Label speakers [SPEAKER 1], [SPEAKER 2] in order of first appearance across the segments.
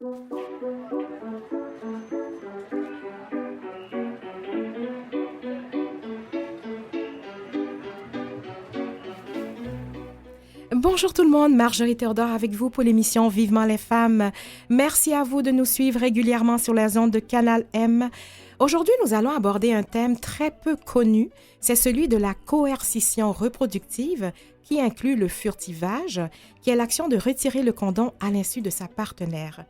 [SPEAKER 1] Bonjour tout le monde, Marjorie Théodore avec vous pour l'émission Vivement les femmes. Merci à vous de nous suivre régulièrement sur les ondes de Canal M. Aujourd'hui, nous allons aborder un thème très peu connu, c'est celui de la coercition reproductive qui inclut le furtivage, qui est l'action de retirer le condom à l'insu de sa partenaire.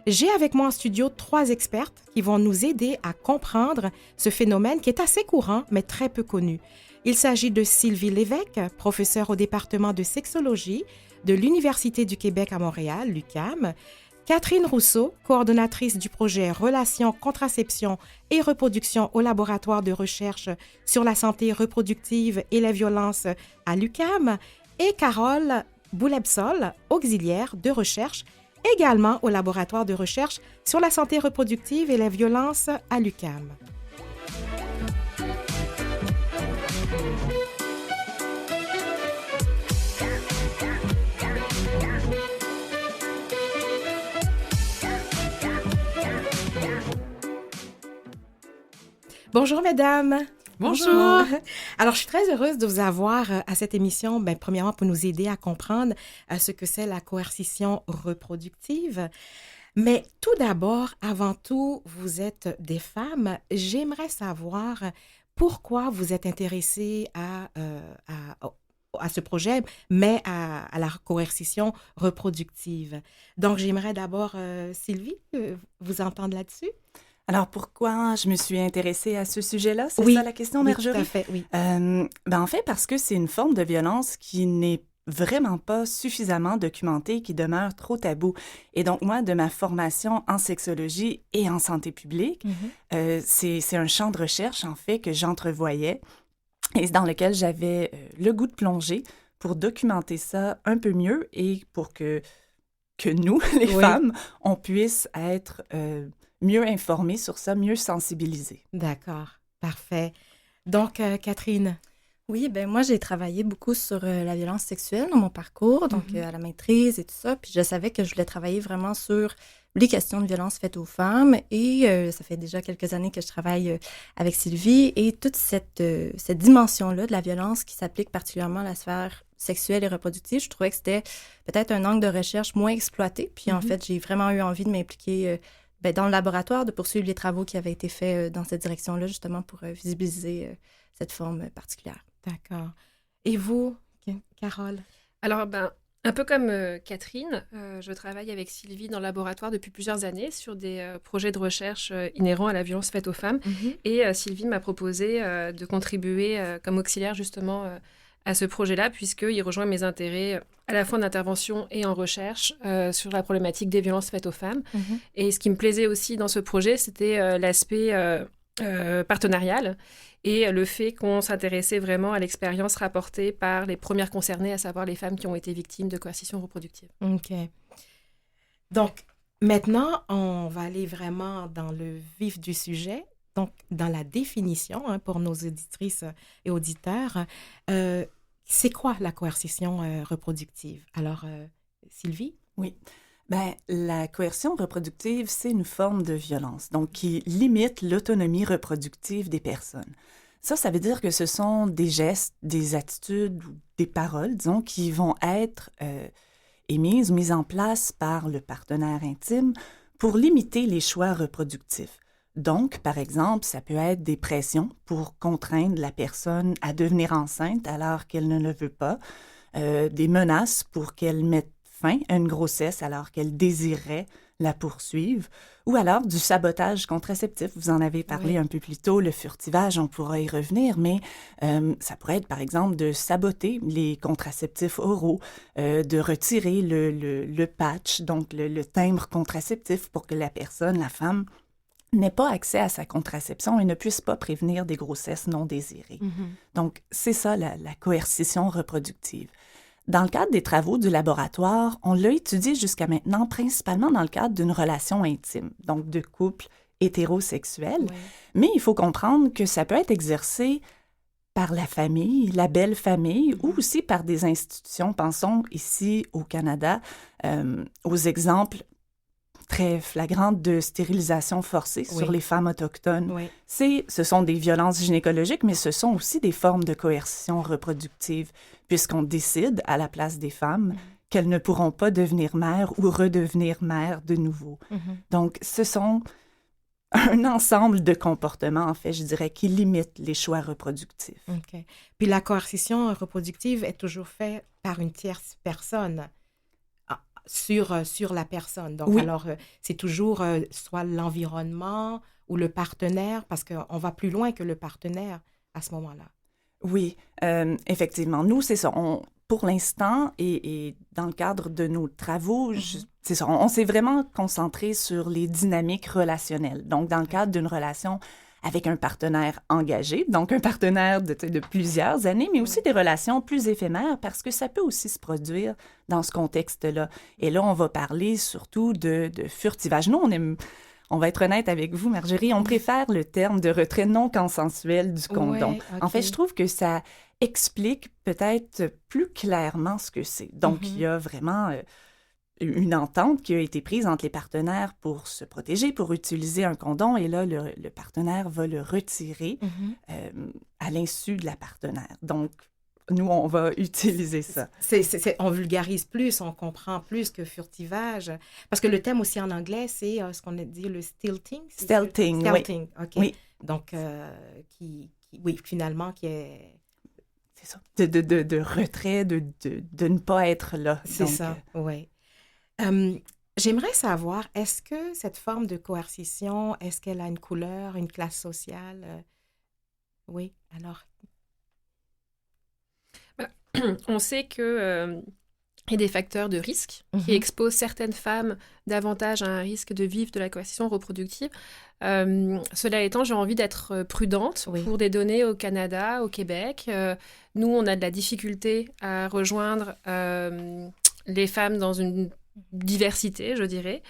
[SPEAKER 1] J'ai avec moi en studio 3 expertes qui vont nous aider à comprendre ce phénomène qui est assez courant mais très peu connu. Il s'agit de Sylvie Lévesque, professeure au département de sexologie de l'Université du Québec à Montréal, l'UQAM, Catherine Rousseau, coordonnatrice du projet Relations, contraception et reproduction au laboratoire de recherche sur la santé reproductive et les violences à l'UQAM, et Carole Boulebsol, auxiliaire de recherche également au laboratoire de recherche sur la santé reproductive et les violences à l'UQAM. Bonjour mesdames.
[SPEAKER 2] Bonjour.
[SPEAKER 1] Alors, je suis très heureuse de vous avoir à cette émission, premièrement pour nous aider à comprendre ce que c'est la coercition reproductive. Mais tout d'abord, avant tout, vous êtes des femmes. J'aimerais savoir pourquoi vous êtes intéressées à ce projet, mais à la coercition reproductive. Donc, j'aimerais d'abord, Sylvie, vous entendre là-dessus.
[SPEAKER 2] Alors, pourquoi je me suis intéressée à ce sujet-là? C'est
[SPEAKER 1] Oui,
[SPEAKER 2] ça la question, Marjorie?
[SPEAKER 1] Oui, tout à fait, oui.
[SPEAKER 2] En fait, parce que c'est une forme de violence qui n'est vraiment pas suffisamment documentée, qui demeure trop tabou. Et donc, moi, de ma formation en sexologie et en santé publique, c'est un champ de recherche, en fait, que j'entrevoyais et dans lequel j'avais le goût de plonger pour documenter ça un peu mieux et pour que nous, les femmes, on puisse être mieux informés sur ça, mieux sensibilisés.
[SPEAKER 1] D'accord, parfait. Donc, Catherine?
[SPEAKER 3] Oui, moi, j'ai travaillé beaucoup sur la violence sexuelle dans mon parcours, donc à la maîtrise et tout ça. Puis je savais que je voulais travailler vraiment sur les questions de violence faites aux femmes. Et ça fait déjà quelques années que je travaille avec Sylvie. Et toute cette dimension-là de la violence qui s'applique particulièrement à la sphère sexuelle et reproductive, je trouvais que c'était peut-être un angle de recherche moins exploité. Puis en fait, j'ai vraiment eu envie de m'impliquer dans le laboratoire, de poursuivre les travaux qui avaient été faits dans cette direction-là, justement pour visibiliser cette forme particulière.
[SPEAKER 1] D'accord. Et vous, Carole?
[SPEAKER 4] Alors, un peu comme Catherine, je travaille avec Sylvie dans le laboratoire depuis plusieurs années sur des projets de recherche inhérents à la violence faite aux femmes. Et Sylvie m'a proposé de contribuer comme auxiliaire justement à ce projet-là, puisqu'il rejoint mes intérêts à la fois en intervention et en recherche sur la problématique des violences faites aux femmes. Et ce qui me plaisait aussi dans ce projet, c'était l'aspect partenarial et le fait qu'on s'intéressait vraiment à l'expérience rapportée par les premières concernées, à savoir les femmes qui ont été victimes de coercition reproductive.
[SPEAKER 1] OK. Donc, maintenant, on va aller vraiment dans le vif du sujet. Donc, dans la définition, pour nos auditrices et auditeurs, c'est quoi la coercition reproductive? Alors, Sylvie?
[SPEAKER 2] Oui. La coercion reproductive, c'est une forme de violence, donc qui limite l'autonomie reproductive des personnes. Ça veut dire que ce sont des gestes, des attitudes ou des paroles, disons, qui vont être émises, mises en place par le partenaire intime pour limiter les choix reproductifs. Donc, par exemple, ça peut être des pressions pour contraindre la personne à devenir enceinte alors qu'elle ne le veut pas, des menaces pour qu'elle mette fin à une grossesse alors qu'elle désirait la poursuivre, ou alors du sabotage contraceptif. Vous en avez parlé un peu plus tôt, le furtivage, on pourra y revenir, mais ça pourrait être, par exemple, de saboter les contraceptifs oraux, de retirer le patch, donc le timbre contraceptif pour que la personne, la femme, n'ait pas accès à sa contraception et ne puisse pas prévenir des grossesses non désirées. Donc, c'est ça la coercition reproductive. Dans le cadre des travaux du laboratoire, on l'a étudié jusqu'à maintenant principalement dans le cadre d'une relation intime, donc de couple hétérosexuel. Mais il faut comprendre que ça peut être exercé par la famille, la belle famille, ou aussi par des institutions. Pensons ici au Canada aux exemples très flagrantes de stérilisation forcée sur les femmes autochtones.
[SPEAKER 1] Oui.
[SPEAKER 2] Ce sont des violences gynécologiques, mais ce sont aussi des formes de coercition reproductive, puisqu'on décide à la place des femmes qu'elles ne pourront pas devenir mères ou redevenir mères de nouveau. Donc, ce sont un ensemble de comportements, en fait, je dirais, qui limitent les choix reproductifs.
[SPEAKER 1] OK. Puis la coercition reproductive est toujours faite par une tierce personne sur la personne. Donc, alors, c'est toujours soit l'environnement ou le partenaire, parce qu'on va plus loin que le partenaire à ce moment-là.
[SPEAKER 2] Oui, effectivement. Nous, c'est ça. Pour l'instant, et dans le cadre de nos travaux, c'est ça, on s'est vraiment concentré sur les dynamiques relationnelles. Donc, dans le cadre d'une relation avec un partenaire engagé, donc un partenaire de plusieurs années, mais aussi des relations plus éphémères, parce que ça peut aussi se produire dans ce contexte-là. Et là, on va parler surtout de furtivage. Nous, on va être honnête avec vous, Marjorie, on préfère le terme de retrait non consensuel du condom.
[SPEAKER 1] Ouais, okay.
[SPEAKER 2] En fait, je trouve que ça explique peut-être plus clairement ce que c'est. Donc, il y a vraiment une entente qui a été prise entre les partenaires pour se protéger, pour utiliser un condom, et là, le partenaire va le retirer à l'insu de la partenaire. Donc, nous, on va utiliser ça.
[SPEAKER 1] On vulgarise plus, on comprend plus que furtivage. Parce que le thème aussi en anglais, c'est ce qu'on a dit, le stilting.
[SPEAKER 2] Stilting, oui.
[SPEAKER 1] Stilting, OK.
[SPEAKER 2] Oui.
[SPEAKER 1] Donc, finalement, qui est...
[SPEAKER 2] C'est ça. De retrait, de ne pas être là.
[SPEAKER 1] C'est ça, oui. J'aimerais savoir, est-ce que cette forme de coercition, est-ce qu'elle a une couleur, une classe sociale? Oui, alors...
[SPEAKER 4] On sait que il y a des facteurs de risque qui exposent certaines femmes davantage à un risque de vivre de la coercition reproductive. Cela étant, j'ai envie d'être prudente pour des données au Canada, au Québec. Nous, on a de la difficulté à rejoindre les femmes dans une diversité, je dirais.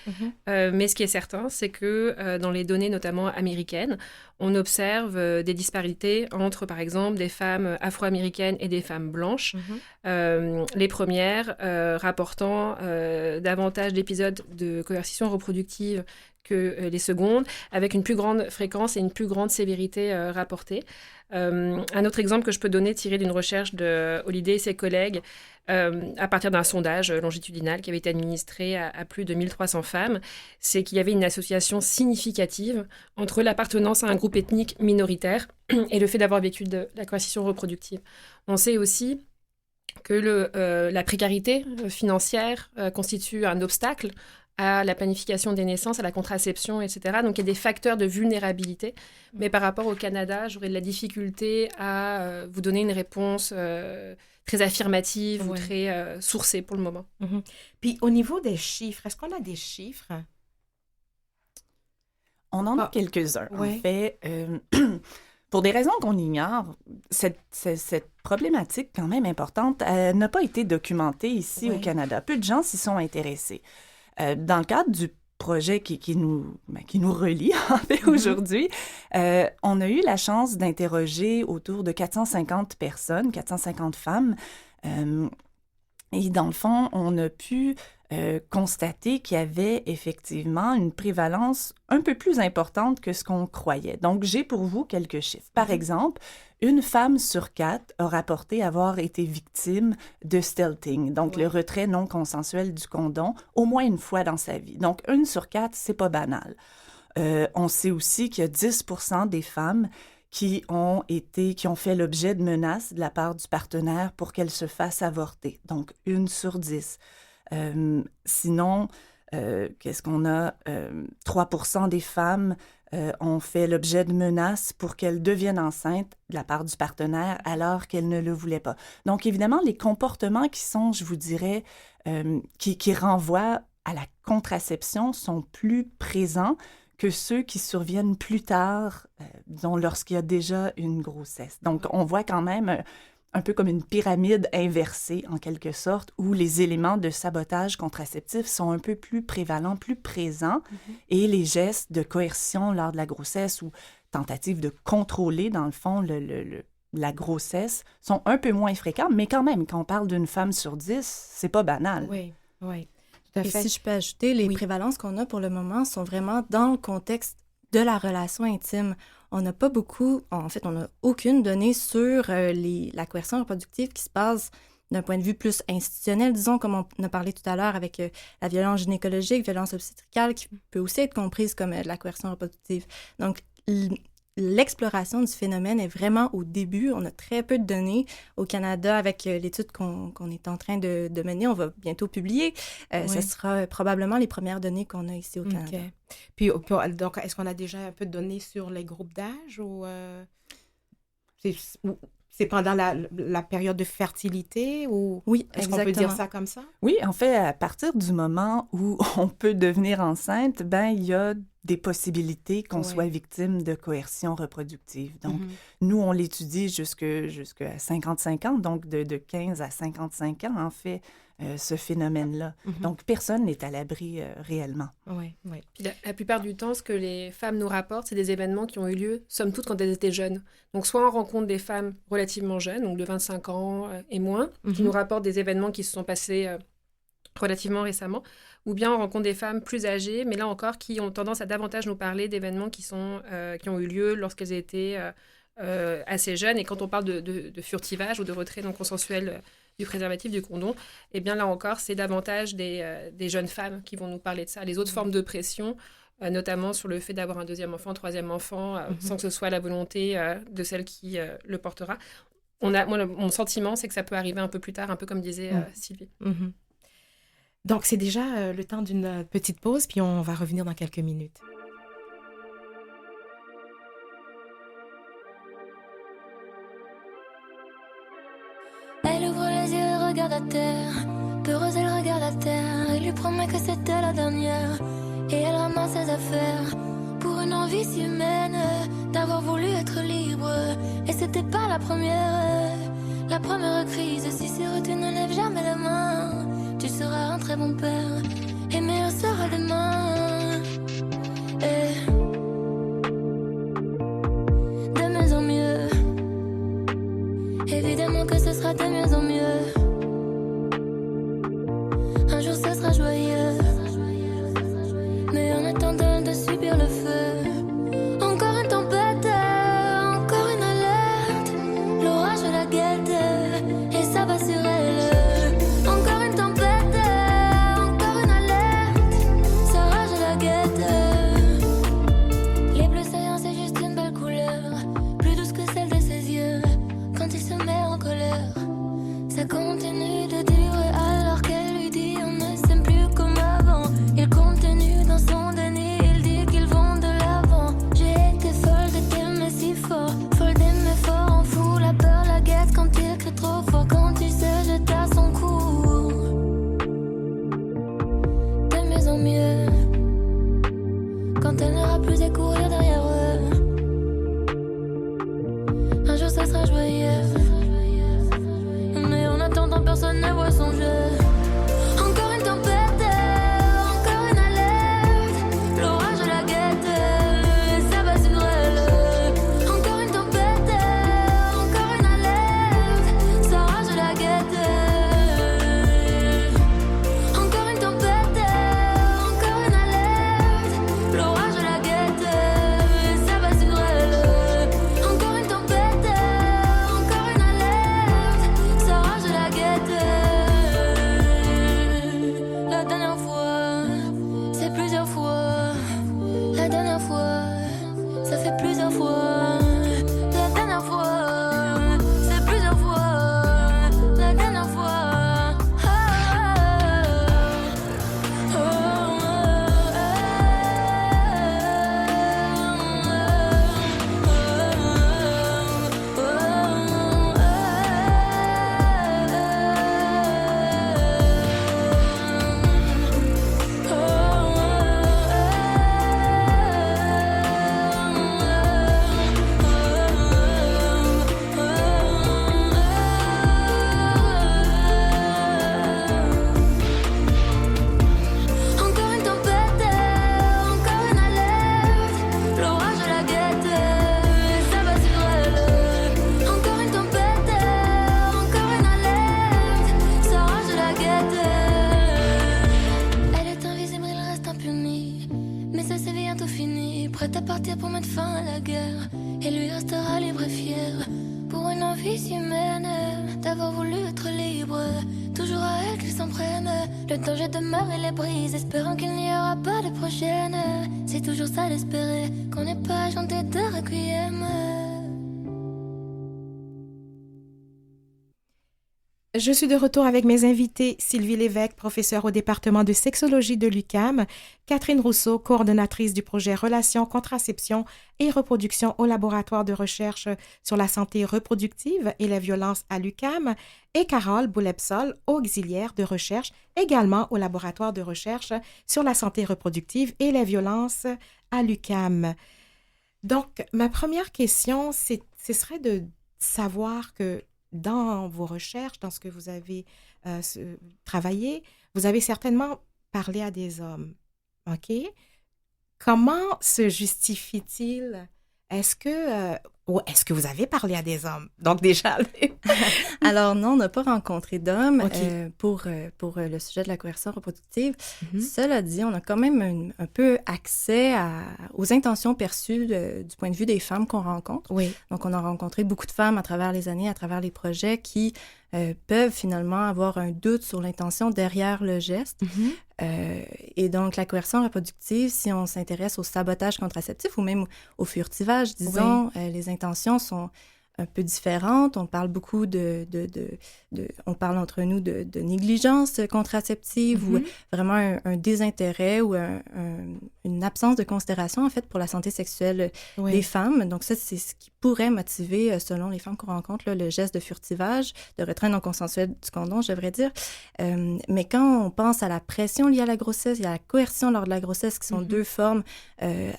[SPEAKER 4] Mais ce qui est certain, c'est que dans les données notamment américaines, on observe des disparités entre, par exemple, des femmes afro-américaines et des femmes blanches. Les premières rapportant davantage d'épisodes de coercition reproductive que les secondes, avec une plus grande fréquence et une plus grande sévérité rapportée. Un autre exemple que je peux donner, tiré d'une recherche de Holliday et ses collègues, à partir d'un sondage longitudinal qui avait été administré à plus de 1300 femmes, c'est qu'il y avait une association significative entre l'appartenance à un groupe ethnique minoritaire et le fait d'avoir vécu de la coercition reproductive. On sait aussi que la précarité financière constitue un obstacle à la planification des naissances, à la contraception, etc. Donc, il y a des facteurs de vulnérabilité. Mais par rapport au Canada, j'aurais de la difficulté à vous donner une réponse très affirmative ou très sourcée pour le moment.
[SPEAKER 1] Puis, au niveau des chiffres, est-ce qu'on a des chiffres?
[SPEAKER 2] On en a quelques-uns. En fait, pour des raisons qu'on ignore, cette problématique quand même importante n'a pas été documentée ici au Canada. Peu de gens s'y sont intéressés. Dans le cadre du projet qui nous relie, en fait, aujourd'hui, on a eu la chance d'interroger autour de 450 personnes, 450 femmes. Et dans le fond, on a pu constater qu'il y avait effectivement une prévalence un peu plus importante que ce qu'on croyait. Donc, j'ai pour vous quelques chiffres. Par exemple, une femme sur 4 a rapporté avoir été victime de stilting, donc le retrait non consensuel du condom, au moins une fois dans sa vie. Donc, 1 sur 4, c'est pas banal. On sait aussi qu'il y a 10% des femmes qui ont fait l'objet de menaces de la part du partenaire pour qu'elles se fassent avorter. Donc, 1 sur 10. Sinon, qu'est-ce qu'on a? 3% des femmes ont fait l'objet de menaces pour qu'elles deviennent enceintes de la part du partenaire alors qu'elles ne le voulaient pas. Donc, évidemment, les comportements qui sont, je vous dirais, qui renvoient à la contraception sont plus présents que ceux qui surviennent plus tard, disons, lorsqu'il y a déjà une grossesse. Donc, on voit quand même un peu comme une pyramide inversée, en quelque sorte, où les éléments de sabotage contraceptif sont un peu plus prévalents, plus présents, et les gestes de coercion lors de la grossesse ou tentatives de contrôler, dans le fond, la grossesse sont un peu moins fréquents, mais quand même, quand on parle d'une femme sur 10, c'est pas banal.
[SPEAKER 1] Oui, oui. à
[SPEAKER 3] Et
[SPEAKER 1] fait.
[SPEAKER 3] si je peux ajouter, les
[SPEAKER 1] Oui.
[SPEAKER 3] prévalences qu'on a pour le moment sont vraiment dans le contexte de la relation intime. On n'a pas beaucoup, en fait, on n'a aucune donnée sur la coercion reproductive qui se passe d'un point de vue plus institutionnel, disons, comme on a parlé tout à l'heure avec la violence gynécologique, violence obstétricale, qui peut aussi être comprise comme de la coercion reproductive. Donc, l'exploration du phénomène est vraiment au début. On a très peu de données au Canada avec l'étude qu'on est en train de mener. On va bientôt publier.
[SPEAKER 1] Oui.
[SPEAKER 3] Ce sera probablement les premières données qu'on a ici au Canada.
[SPEAKER 1] OK. Puis, donc, est-ce qu'on a déjà un peu de données sur les groupes d'âge ou c'est pendant la période de fertilité ou
[SPEAKER 3] Oui,
[SPEAKER 1] est-ce qu'on peut dire ça comme ça?
[SPEAKER 2] Oui, en fait, à partir du moment où on peut devenir enceinte, ben il y a des possibilités qu'on
[SPEAKER 1] Ouais.
[SPEAKER 2] soit victime de coercion reproductive. Donc,
[SPEAKER 1] Mhm.
[SPEAKER 2] nous, on l'étudie jusqu'à 55 ans, donc de 15 à 55 ans, en fait, ce phénomène-là.
[SPEAKER 1] Mhm.
[SPEAKER 2] Donc, personne n'est à l'abri réellement.
[SPEAKER 1] Oui, oui.
[SPEAKER 4] Puis la plupart du temps, ce que les femmes nous rapportent, c'est des événements qui ont eu lieu, somme toute, quand elles étaient jeunes. Donc, soit on rencontre des femmes relativement jeunes, donc de 25 ans et moins, qui
[SPEAKER 1] Mhm.
[SPEAKER 4] nous rapportent des événements qui se sont passés relativement récemment, ou bien on rencontre des femmes plus âgées, mais là encore, qui ont tendance à davantage nous parler d'événements qui ont eu lieu lorsqu'elles étaient assez jeunes. Et quand on parle de furtivage ou de retrait non consensuel du préservatif, du condom, eh bien là encore, c'est davantage des jeunes femmes qui vont nous parler de ça. Les autres formes de pression, notamment sur le fait d'avoir un deuxième enfant, troisième enfant, sans que ce soit la volonté de celle qui le portera. Mon sentiment, c'est que ça peut arriver un peu plus tard, un peu comme disait Sylvie.
[SPEAKER 1] Mhm. Donc, c'est déjà le temps d'une petite pause, puis on va revenir dans quelques minutes.
[SPEAKER 5] Elle ouvre les yeux et regarde à terre. Peureuse, elle regarde à terre. Il lui promet que c'était la dernière. Et elle ramasse ses affaires. Pour une envie si humaine d'avoir voulu être libre. Et c'était pas la première. La première crise. Si sur eux tu ne lèves jamais la main, tu seras un très bon père. Et meilleur sera demain. Et de mieux en mieux. Évidemment que ce sera de mieux en mieux. Un jour ce sera joyeux. Mais en attendant de subir le feu, encore une tempête, encore une alerte. L'orage la guette et ça va sur elle. Encore une tempête, encore une alerte. Ça rage la guette. Les bleus saillants c'est juste une belle couleur, plus douce que celle de ses yeux. Quand il se met en colère, ça continue de durer alors qu'elle lui dit on ne s'aime plus comme avant. Il continue dans son déni, il dit qu'ils vont de l'avant. ça c'est bientôt fini. Prête à partir pour mettre fin à la guerre. Et lui restera libre et fier. Pour une envie si humaine d'avoir voulu être libre. Toujours à elle qu'il s'en prenne. Le danger demeure et les brise, espérant qu'il n'y aura pas de prochaine. C'est toujours ça d'espérer qu'on n'ait pas chanté de requiem.
[SPEAKER 1] Je suis de retour avec mes invités, Sylvie Lévesque, professeure au département de sexologie de l'UQAM, Catherine Rousseau, coordonnatrice du projet Relations, contraception et reproduction au laboratoire de recherche sur la santé reproductive et la violence à l'UQAM, et Carole Boulepsol, auxiliaire de recherche également au laboratoire de recherche sur la santé reproductive et la violence à l'UQAM. Donc, ma première question, ce serait de savoir que dans vos recherches, dans ce que vous avez travaillé, vous avez certainement parlé à des hommes, OK? Comment se justifie-t-il? Est-ce que vous avez parlé à des hommes? Donc déjà...
[SPEAKER 3] Alors non, on n'a pas rencontré d'hommes
[SPEAKER 1] Okay.
[SPEAKER 3] pour le sujet de la coercition reproductive.
[SPEAKER 1] Mhm.
[SPEAKER 3] Cela dit, on a quand même un peu accès aux intentions perçues du point de vue des femmes qu'on rencontre.
[SPEAKER 1] Oui.
[SPEAKER 3] Donc, on a rencontré beaucoup de femmes à travers les années, à travers les projets qui peuvent finalement avoir un doute sur l'intention derrière le geste.
[SPEAKER 1] Mhm.
[SPEAKER 3] Et donc, la coercition reproductive, si on s'intéresse au sabotage contraceptif ou même au furtivage, disons, les intentions sont un peu différentes. On parle beaucoup on parle entre nous de négligence contraceptive ou vraiment un désintérêt ou une absence de considération, en fait, pour la santé sexuelle des femmes. Donc ça, c'est ce qui pourrait motiver, selon les femmes qu'on rencontre, là, le geste de furtivage, de retrait non consensuel du condom, je devrais dire. Mais quand on pense à la pression liée à la grossesse et à la coercion lors de la grossesse, qui sont deux formes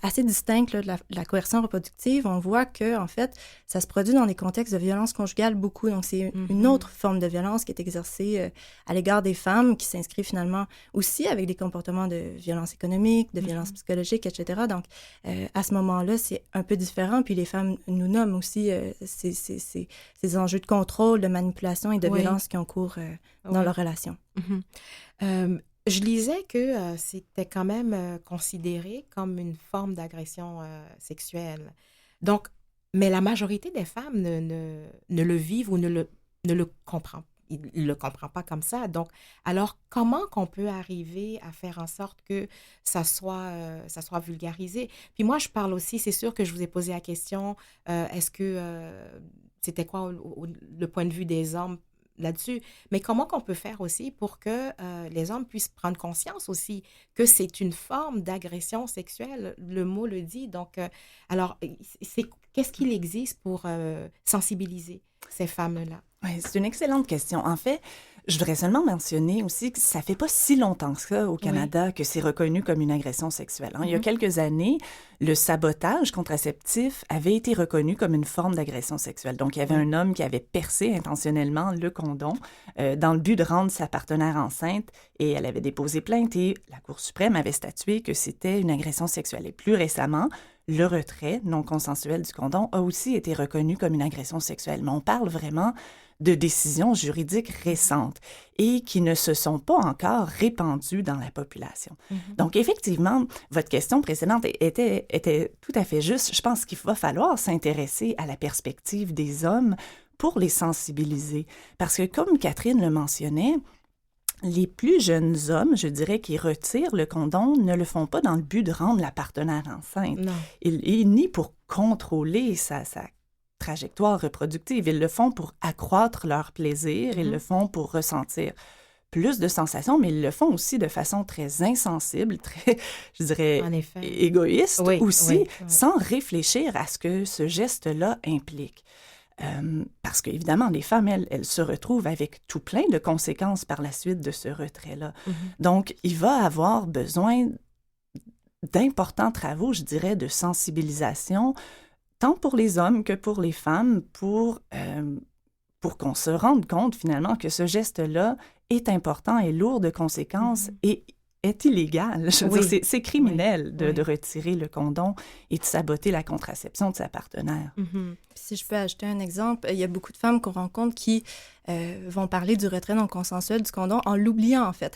[SPEAKER 3] assez distinctes là, de la coercion reproductive, on voit que, en fait, ça se produit dans des contextes de violence conjugale beaucoup. Donc, c'est une autre forme de violence qui est exercée à l'égard des femmes, qui s'inscrit finalement aussi avec des comportements de violence économique, de violence psychologique, etc. Donc, à ce moment-là, c'est un peu différent. Puis les femmes nous nomment aussi ces enjeux de contrôle, de manipulation et de violence qui ont cours dans leur relation.
[SPEAKER 1] Je lisais que c'était quand même considéré comme une forme d'agression sexuelle. Donc, mais la majorité des femmes ne le vivent ou ne le comprennent. Il ne le comprend pas comme ça. Donc, alors, comment qu'on peut arriver à faire en sorte que ça soit vulgarisé? Puis moi, je parle aussi, c'est sûr que je vous ai posé la question, est-ce que c'était quoi le point de vue des hommes là-dessus? Mais comment qu'on peut faire aussi pour que les hommes puissent prendre conscience aussi que c'est une forme d'agression sexuelle? Le mot le dit. Donc, alors, qu'est-ce qu'il existe pour sensibiliser ces femmes-là?
[SPEAKER 2] Oui, c'est une excellente question. En fait, je voudrais seulement mentionner aussi que ça fait pas si longtemps que ça au Canada que c'est reconnu comme une agression sexuelle. Il y a quelques années, le sabotage contraceptif avait été reconnu comme une forme d'agression sexuelle. Donc, il y avait un homme qui avait percé intentionnellement le condom dans le but de rendre sa partenaire enceinte et elle avait déposé plainte et la Cour suprême avait statué que c'était une agression sexuelle. Et plus récemment, le retrait non consensuel du condom a aussi été reconnu comme une agression sexuelle. Mais on parle vraiment de décisions juridiques récentes et qui ne se sont pas encore répandues dans la population. Donc, effectivement, votre question précédente était tout à fait juste. Je pense qu'il va falloir s'intéresser à la perspective des hommes pour les sensibiliser. Parce que, comme Catherine le mentionnait, les plus jeunes hommes, je dirais, qui retirent le condom, ne le font pas dans le but de rendre la partenaire enceinte.
[SPEAKER 1] Non.
[SPEAKER 2] Ni pour contrôler sa trajectoire reproductive. Ils le font pour accroître leur plaisir, ils le font pour ressentir plus de sensations, mais ils le font aussi de façon très insensible, très, je dirais, égoïste aussi, sans réfléchir à ce que ce geste-là implique. Parce qu'évidemment, les femmes, elles se retrouvent avec tout plein de conséquences par la suite de ce retrait-là. Donc, il va avoir besoin d'importants travaux, je dirais, de sensibilisation, tant pour les hommes que pour les femmes, pour qu'on se rende compte finalement que ce geste-là est important, est lourd de conséquences et est illégal. Je veux dire, c'est criminel de retirer le condom et de saboter la contraception de sa partenaire.
[SPEAKER 3] Si je peux ajouter un exemple, il y a beaucoup de femmes qu'on rencontre qui vont parler du retrait non consensuel du condom en l'oubliant, en fait.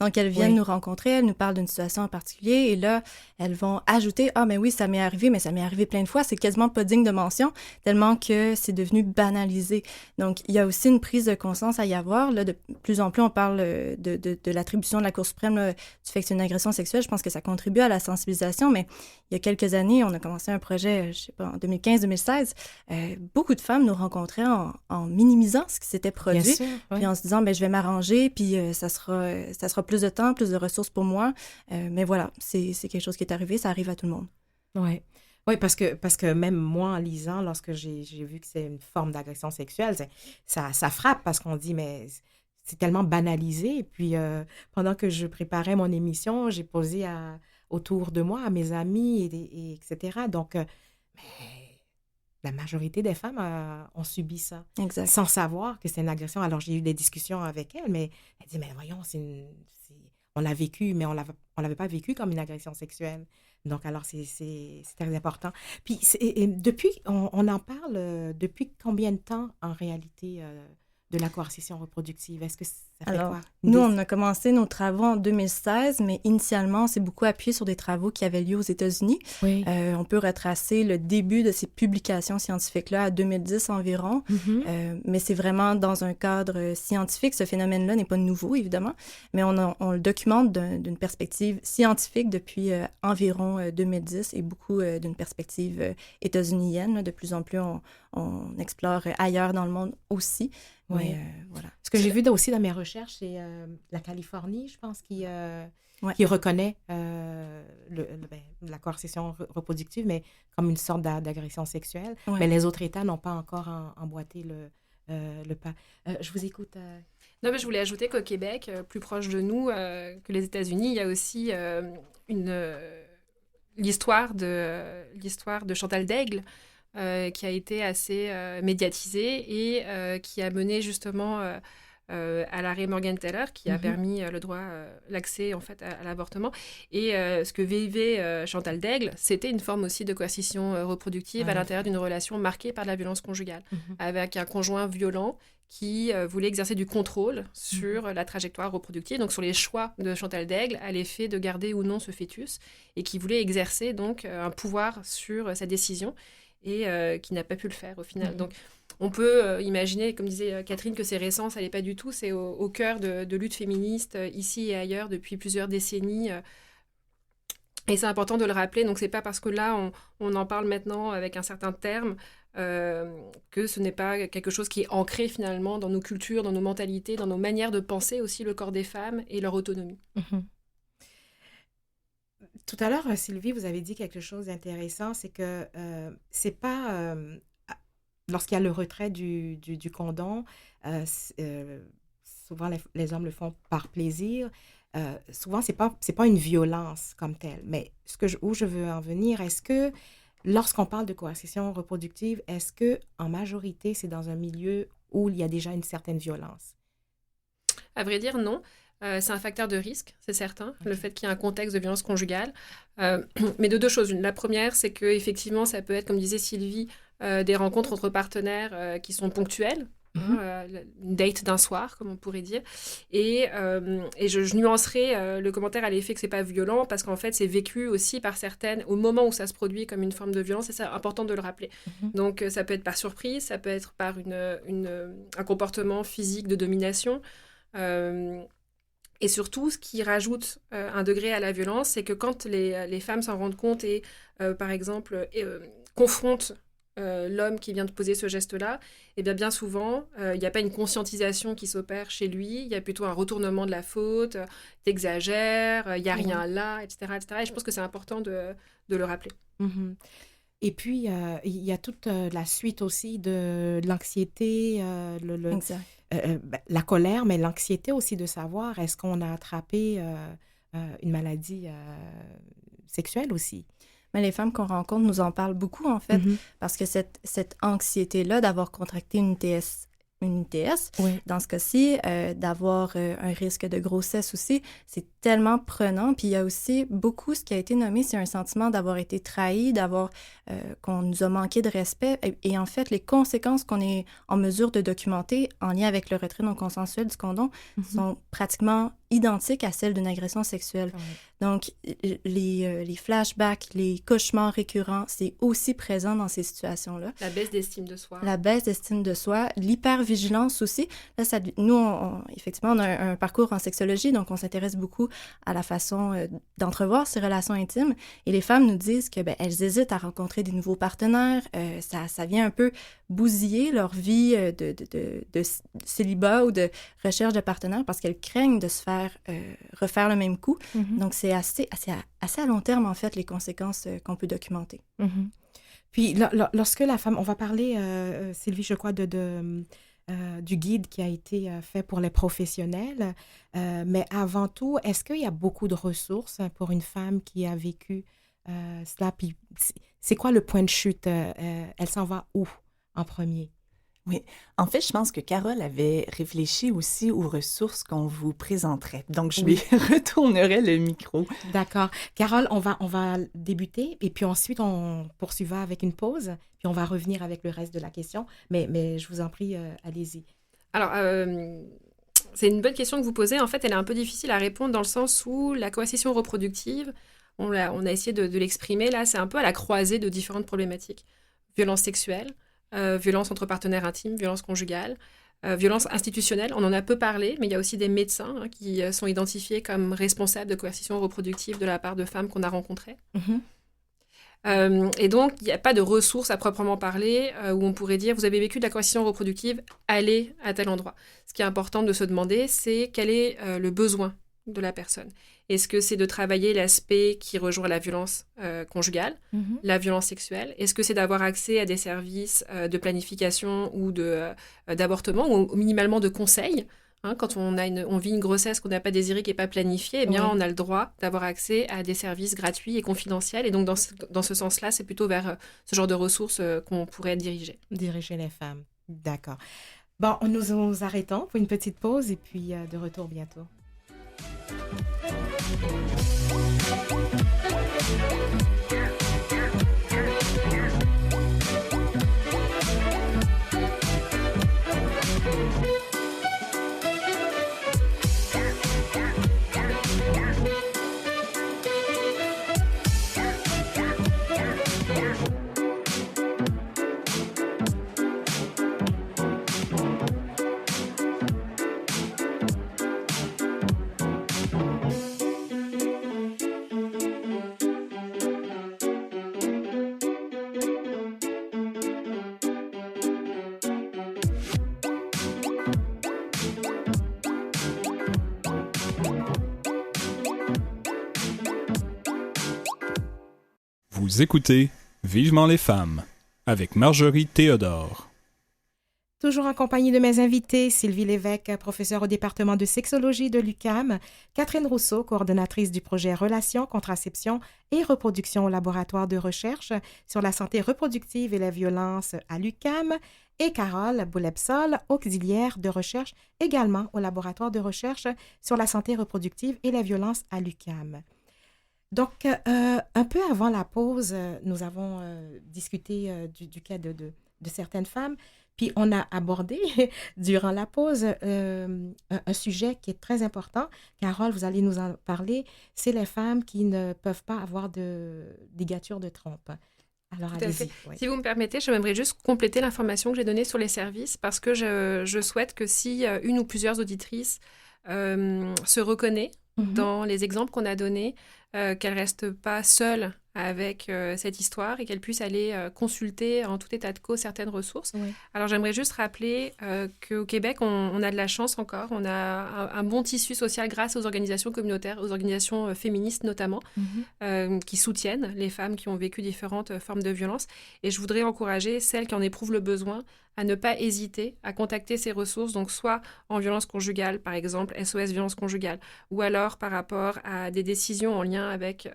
[SPEAKER 3] Donc, elles viennent nous rencontrer, elles nous parlent d'une situation en particulier et là, elles vont ajouter « Ah, mais oui, ça m'est arrivé, mais ça m'est arrivé plein de fois. C'est quasiment pas digne de mention, tellement que c'est devenu banalisé. » Donc, il y a aussi une prise de conscience à y avoir. Là, de plus en plus, on parle de l'attribution de la Cour suprême là, du fait que c'est une agression sexuelle. Je pense que ça contribue à la sensibilisation, mais il y a quelques années, on a commencé un projet, je sais pas, en 2015-2016. Beaucoup de femmes nous rencontraient en minimisant ce qui s'était produit,
[SPEAKER 1] Bien sûr, oui.
[SPEAKER 3] puis en se disant, je vais m'arranger, puis ça sera plus de temps, plus de ressources pour moi. Mais voilà, c'est quelque chose qui est arrivé, ça arrive à tout le monde.
[SPEAKER 1] Oui. Oui, parce que même moi, en lisant, lorsque j'ai vu que c'est une forme d'agression sexuelle, ça frappe parce qu'on dit, mais c'est tellement banalisé. Et puis, pendant que je préparais mon émission, j'ai posé autour de moi, à mes amis, et etc. Donc, mais la majorité des femmes ont subi ça,
[SPEAKER 3] Exact.
[SPEAKER 1] sans savoir que c'est une agression. Alors, j'ai eu des discussions avec elle, mais elle dit, mais voyons, on l'a vécu, mais on l'avait pas vécu comme une agression sexuelle. Donc, alors, c'est très important. Puis, et depuis, on en parle depuis combien de temps, en réalité, de la coercition reproductive? Est-ce que ça fait
[SPEAKER 3] Alors,
[SPEAKER 1] quoi?
[SPEAKER 3] nous, on a commencé nos travaux en 2016, mais initialement, on s'est beaucoup appuyé sur des travaux qui avaient lieu aux États-Unis.
[SPEAKER 1] Oui.
[SPEAKER 3] On peut retracer le début de ces publications scientifiques-là à 2010 environ, mais c'est vraiment dans un cadre scientifique. Ce phénomène-là n'est pas nouveau, évidemment, mais on le documente d'une perspective scientifique depuis environ 2010 et beaucoup d'une perspective états-unienne. Là. De plus en plus, on explore ailleurs dans le monde aussi.
[SPEAKER 1] Oui.
[SPEAKER 3] Mais, voilà.
[SPEAKER 1] Ce que j'ai vu aussi dans mes recherches, c'est la Californie, je pense, qui reconnaît la coercition reproductive, mais comme une sorte d'agression sexuelle.
[SPEAKER 3] Ouais.
[SPEAKER 1] Mais les autres États n'ont pas encore emboîté le pas. Je vous écoute.
[SPEAKER 4] Non, mais je voulais ajouter qu'au Québec, plus proche de nous que les États-Unis, il y a aussi l'histoire de Chantal Daigle, qui a été assez médiatisée et qui a mené justement à l'arrêt Morgan Taylor, qui a permis l'accès en fait à l'avortement. Et ce que vivait Chantal Daigle, c'était une forme aussi de coercition reproductive à l'intérieur d'une relation marquée par la violence conjugale, avec un conjoint violent qui voulait exercer du contrôle sur la trajectoire reproductive, donc sur les choix de Chantal Daigle à l'effet de garder ou non ce fœtus, et qui voulait exercer donc un pouvoir sur sa décision, et qui n'a pas pu le faire au final. Donc, on peut imaginer, comme disait Catherine, que c'est récent, ça n'est pas du tout. C'est au cœur de luttes féministes ici et ailleurs depuis plusieurs décennies. Et c'est important de le rappeler. Donc, c'est pas parce que là, on en parle maintenant avec un certain terme que ce n'est pas quelque chose qui est ancré finalement dans nos cultures, dans nos mentalités, dans nos manières de penser aussi le corps des femmes et leur autonomie.
[SPEAKER 1] Tout à l'heure, Sylvie, vous avez dit quelque chose d'intéressant, c'est que c'est pas... lorsqu'il y a le retrait du condom, souvent les hommes le font par plaisir. Souvent, c'est pas une violence comme telle. Mais où je veux en venir, est-ce que lorsqu'on parle de coercition reproductive, est-ce que en majorité, c'est dans un milieu où il y a déjà une certaine violence?
[SPEAKER 4] À vrai dire, non. C'est un facteur de risque, c'est certain, le fait qu'il y ait un contexte de violence conjugale. Mais de deux choses. La première, c'est qu'effectivement, ça peut être, comme disait Sylvie, des rencontres entre partenaires qui sont ponctuelles, une date d'un soir, comme on pourrait dire. Et je nuancerai le commentaire à l'effet que c'est pas violent, parce qu'en fait, c'est vécu aussi par certaines, au moment où ça se produit comme une forme de violence, et c'est important de le rappeler. Donc, ça peut être par surprise, ça peut être par un comportement physique de domination. Et surtout, ce qui rajoute un degré à la violence, c'est que quand les femmes s'en rendent compte et, par exemple, confrontent l'homme qui vient de poser ce geste-là, et bien souvent, il n'y a pas une conscientisation qui s'opère chez lui, il y a plutôt un retournement de la faute, t'exagères, il n'y a rien là, etc., etc. Et je pense que c'est important de le rappeler.
[SPEAKER 1] Et puis, il y a toute la suite aussi de l'anxiété,
[SPEAKER 3] Exact.
[SPEAKER 1] La colère, mais l'anxiété aussi de savoir est-ce qu'on a attrapé une maladie sexuelle aussi.
[SPEAKER 3] Mais les femmes qu'on rencontre nous en parlent beaucoup, en fait, parce que cette anxiété-là d'avoir contracté une une ITS.
[SPEAKER 1] Oui.
[SPEAKER 3] Dans ce cas-ci, d'avoir un risque de grossesse aussi, c'est tellement prenant. Puis il y a aussi beaucoup, ce qui a été nommé, c'est un sentiment d'avoir été trahi, qu'on nous a manqué de respect. Et en fait, les conséquences qu'on est en mesure de documenter en lien avec le retrait non consensuel du condom sont pratiquement identiques à celles d'une agression sexuelle.
[SPEAKER 1] Oui.
[SPEAKER 3] Donc, les flashbacks, les cauchemars récurrents, c'est aussi présent dans ces situations-là.
[SPEAKER 4] La baisse d'estime de soi.
[SPEAKER 3] La baisse d'estime de soi, l'hypervigilance aussi. Là, nous, effectivement, on a un parcours en sexologie, donc on s'intéresse beaucoup à la façon d'entrevoir ces relations intimes. Et les femmes nous disent que elles hésitent à rencontrer des nouveaux partenaires. Ça vient un peu bousiller leur vie de célibat ou de recherche de partenaires parce qu'elles craignent de se faire refaire le même coup.
[SPEAKER 1] Mm-hmm.
[SPEAKER 3] Donc, c'est assez à long terme, en fait, les conséquences qu'on peut documenter.
[SPEAKER 1] Mm-hmm. Puis, lorsque la femme... On va parler, Sylvie, je crois, du guide qui a été fait pour les professionnels. Mais avant tout, est-ce qu'il y a beaucoup de ressources pour une femme qui a vécu cela? Puis, c'est quoi le point de chute? Elle s'en va où en premier?
[SPEAKER 2] Oui, en fait, je pense que Carole avait réfléchi aussi aux ressources qu'on vous présenterait. Donc, je lui retournerai le micro.
[SPEAKER 1] D'accord. Carole, on va débuter et puis ensuite, on poursuivra avec une pause. Puis, on va revenir avec le reste de la question. Mais je vous en prie, allez-y.
[SPEAKER 4] Alors, c'est une bonne question que vous posez. En fait, elle est un peu difficile à répondre dans le sens où la coercition reproductive, on a essayé de l'exprimer là, c'est un peu à la croisée de différentes problématiques. Violence sexuelle, violence entre partenaires intimes, violence conjugale, violence institutionnelle. On en a peu parlé, mais il y a aussi des médecins qui sont identifiés comme responsables de coercition reproductive de la part de femmes qu'on a rencontrées. Et donc, il n'y a pas de ressources à proprement parler où on pourrait dire, vous avez vécu de la coercition reproductive, allez à tel endroit. Ce qui est important de se demander, c'est quel est le besoin de la personne. Est-ce que c'est de travailler l'aspect qui rejoint la violence conjugale, la violence sexuelle? Est-ce que c'est d'avoir accès à des services de planification ou d'avortement ou minimalement de conseils? Quand on vit une grossesse qu'on n'a pas désirée, qui n'est pas planifiée, eh bien, on a le droit d'avoir accès à des services gratuits et confidentiels. Et donc, dans ce sens-là, c'est plutôt vers ce genre de ressources qu'on pourrait diriger.
[SPEAKER 1] Diriger les femmes. D'accord. Bon, nous arrêtons pour une petite pause et puis de retour bientôt.
[SPEAKER 6] Vous écoutez Vivement les femmes avec Marjorie Théodore.
[SPEAKER 1] Toujours en compagnie de mes invités, Sylvie Lévesque, professeure au département de sexologie de l'UQAM, Catherine Rousseau, coordonnatrice du projet Relations, contraception et reproduction au laboratoire de recherche sur la santé reproductive et les violences à l'UQAM, et Carole Boulepsol, auxiliaire de recherche également au laboratoire de recherche sur la santé reproductive et les violences à l'UQAM. Donc, un peu avant la pause, nous avons discuté du cas de certaines femmes. Puis, on a abordé, durant la pause, un sujet qui est très important. Carole, vous allez nous en parler. C'est les femmes qui ne peuvent pas avoir de ligature de trompe. Alors, allez-y. Oui.
[SPEAKER 4] Si vous me permettez, j'aimerais juste compléter l'information que j'ai donnée sur les services parce que je souhaite que si une ou plusieurs auditrices se reconnaissent dans les exemples qu'on a donnés, qu'elle ne reste pas seule avec cette histoire et qu'elle puisse aller consulter en tout état de cause certaines ressources. Oui. Alors, j'aimerais juste rappeler qu'au Québec, on a de la chance encore. On a un bon tissu social grâce aux organisations communautaires, aux organisations féministes notamment, qui soutiennent les femmes qui ont vécu différentes formes de violence. Et je voudrais encourager celles qui en éprouvent le besoin à ne pas hésiter à contacter ces ressources, donc soit en violence conjugale, par exemple, SOS violence conjugale, ou alors par rapport à des décisions en lien avec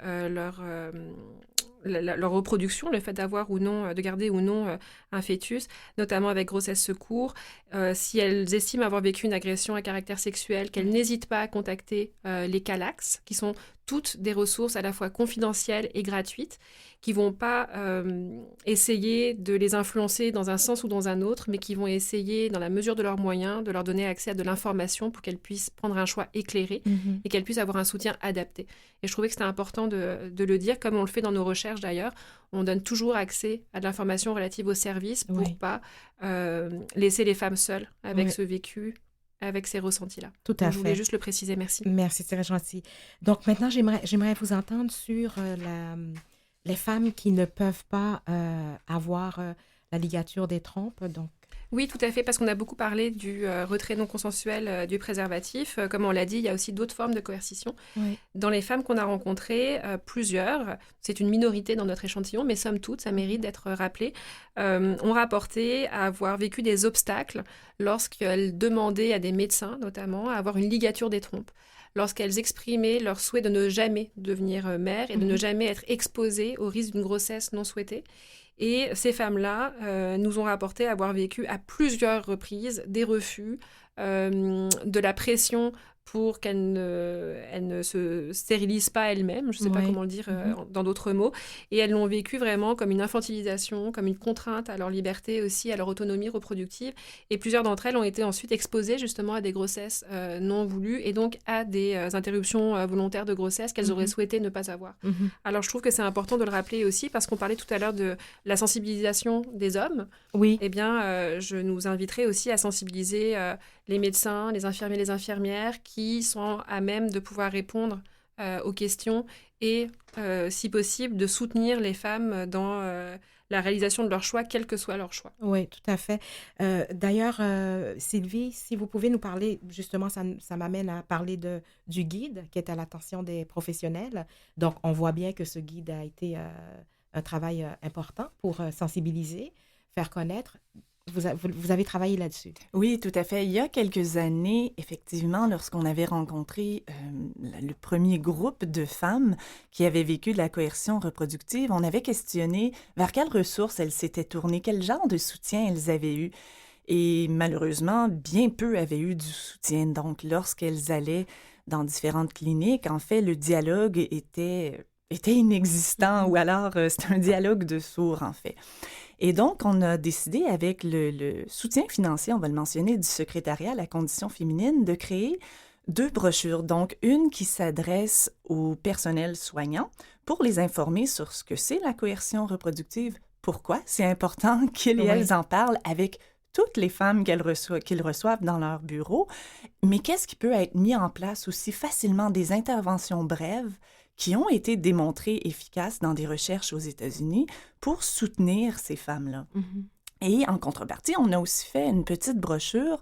[SPEAKER 4] leur reproduction, le fait d'avoir ou non, de garder ou non un fœtus, notamment avec grossesse secours. Si elles estiment avoir vécu une agression à caractère sexuel, qu'elles n'hésitent pas à contacter les CALAX, qui sont toutes des ressources à la fois confidentielles et gratuites, qui ne vont pas essayer de les influencer dans un sens ou dans un autre, mais qui vont essayer, dans la mesure de leurs moyens, de leur donner accès à de l'information pour qu'elles puissent prendre un choix éclairé et qu'elles puissent avoir un soutien adapté. Et je trouvais que c'était important de le dire, comme on le fait dans nos recherches d'ailleurs. On donne toujours accès à de l'information relative aux services pour ne pas laisser les femmes seules avec ce vécu, avec ces ressentis-là.
[SPEAKER 1] Tout à fait.
[SPEAKER 4] Je voulais juste le préciser, merci.
[SPEAKER 1] Merci, c'est très gentil. Donc maintenant, j'aimerais vous entendre sur les femmes qui ne peuvent pas avoir la ligature des trompes. Donc.
[SPEAKER 4] Oui, tout à fait, parce qu'on a beaucoup parlé du retrait non consensuel du préservatif. Comme on l'a dit, il y a aussi d'autres formes de coercition. Oui. Dans les femmes qu'on a rencontrées, plusieurs, c'est une minorité dans notre échantillon, mais somme toute, ça mérite d'être rappelé, ont rapporté à avoir vécu des obstacles lorsqu'elles demandaient à des médecins, notamment, à avoir une ligature des trompes, lorsqu'elles exprimaient leur souhait de ne jamais devenir mère et de ne jamais être exposées au risque d'une grossesse non souhaitée. Et ces femmes-là nous ont rapporté avoir vécu à plusieurs reprises des refus, de la pression pour qu'elles ne se stérilisent pas elles-mêmes, je ne sais pas comment le dire dans d'autres mots, et elles l'ont vécu vraiment comme une infantilisation, comme une contrainte à leur liberté aussi, à leur autonomie reproductive, et plusieurs d'entre elles ont été ensuite exposées justement à des grossesses non voulues, et donc à des interruptions volontaires de grossesse qu'elles auraient souhaité ne pas avoir. Alors je trouve que c'est important de le rappeler aussi, parce qu'on parlait tout à l'heure de la sensibilisation des hommes. Oui. Eh bien, je nous inviterai aussi à sensibiliser les médecins, les infirmiers, les infirmières qui sont à même de pouvoir répondre aux questions et, si possible, de soutenir les femmes dans la réalisation de leur choix, quel que soit leur choix.
[SPEAKER 1] Oui, tout à fait. D'ailleurs, Sylvie, si vous pouvez nous parler, justement, ça m'amène à parler du guide qui est à l'attention des professionnels. Donc, on voit bien que ce guide a été un travail important pour sensibiliser, faire connaître. Vous avez travaillé là-dessus.
[SPEAKER 2] Oui, tout à fait. Il y a quelques années, effectivement, lorsqu'on avait rencontré le premier groupe de femmes qui avaient vécu de la coercion reproductive, on avait questionné vers quelles ressources elles s'étaient tournées, quel genre de soutien elles avaient eu. Et malheureusement, bien peu avaient eu du soutien. Donc, lorsqu'elles allaient dans différentes cliniques, en fait, le dialogue était inexistant ou alors c'était un dialogue de sourds, en fait. Et donc, on a décidé, avec le soutien financier, on va le mentionner, du secrétariat à la condition féminine, de créer 2 brochures. Donc, une qui s'adresse au personnel soignant pour les informer sur ce que c'est la coercion reproductive, pourquoi c'est important qu'ils et elles en parlent avec toutes les femmes qu'ils reçoivent dans leur bureau, mais qu'est-ce qui peut être mis en place aussi facilement, des interventions brèves qui ont été démontrées efficaces dans des recherches aux États-Unis pour soutenir ces femmes-là. Et en contrepartie, on a aussi fait une petite brochure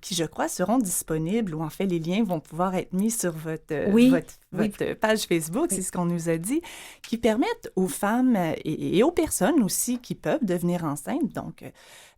[SPEAKER 2] qui, je crois, seront disponibles, ou en fait, les liens vont pouvoir être mis sur votre page Facebook, c'est ce qu'on nous a dit, qui permettent aux femmes et aux personnes aussi qui peuvent devenir enceintes, donc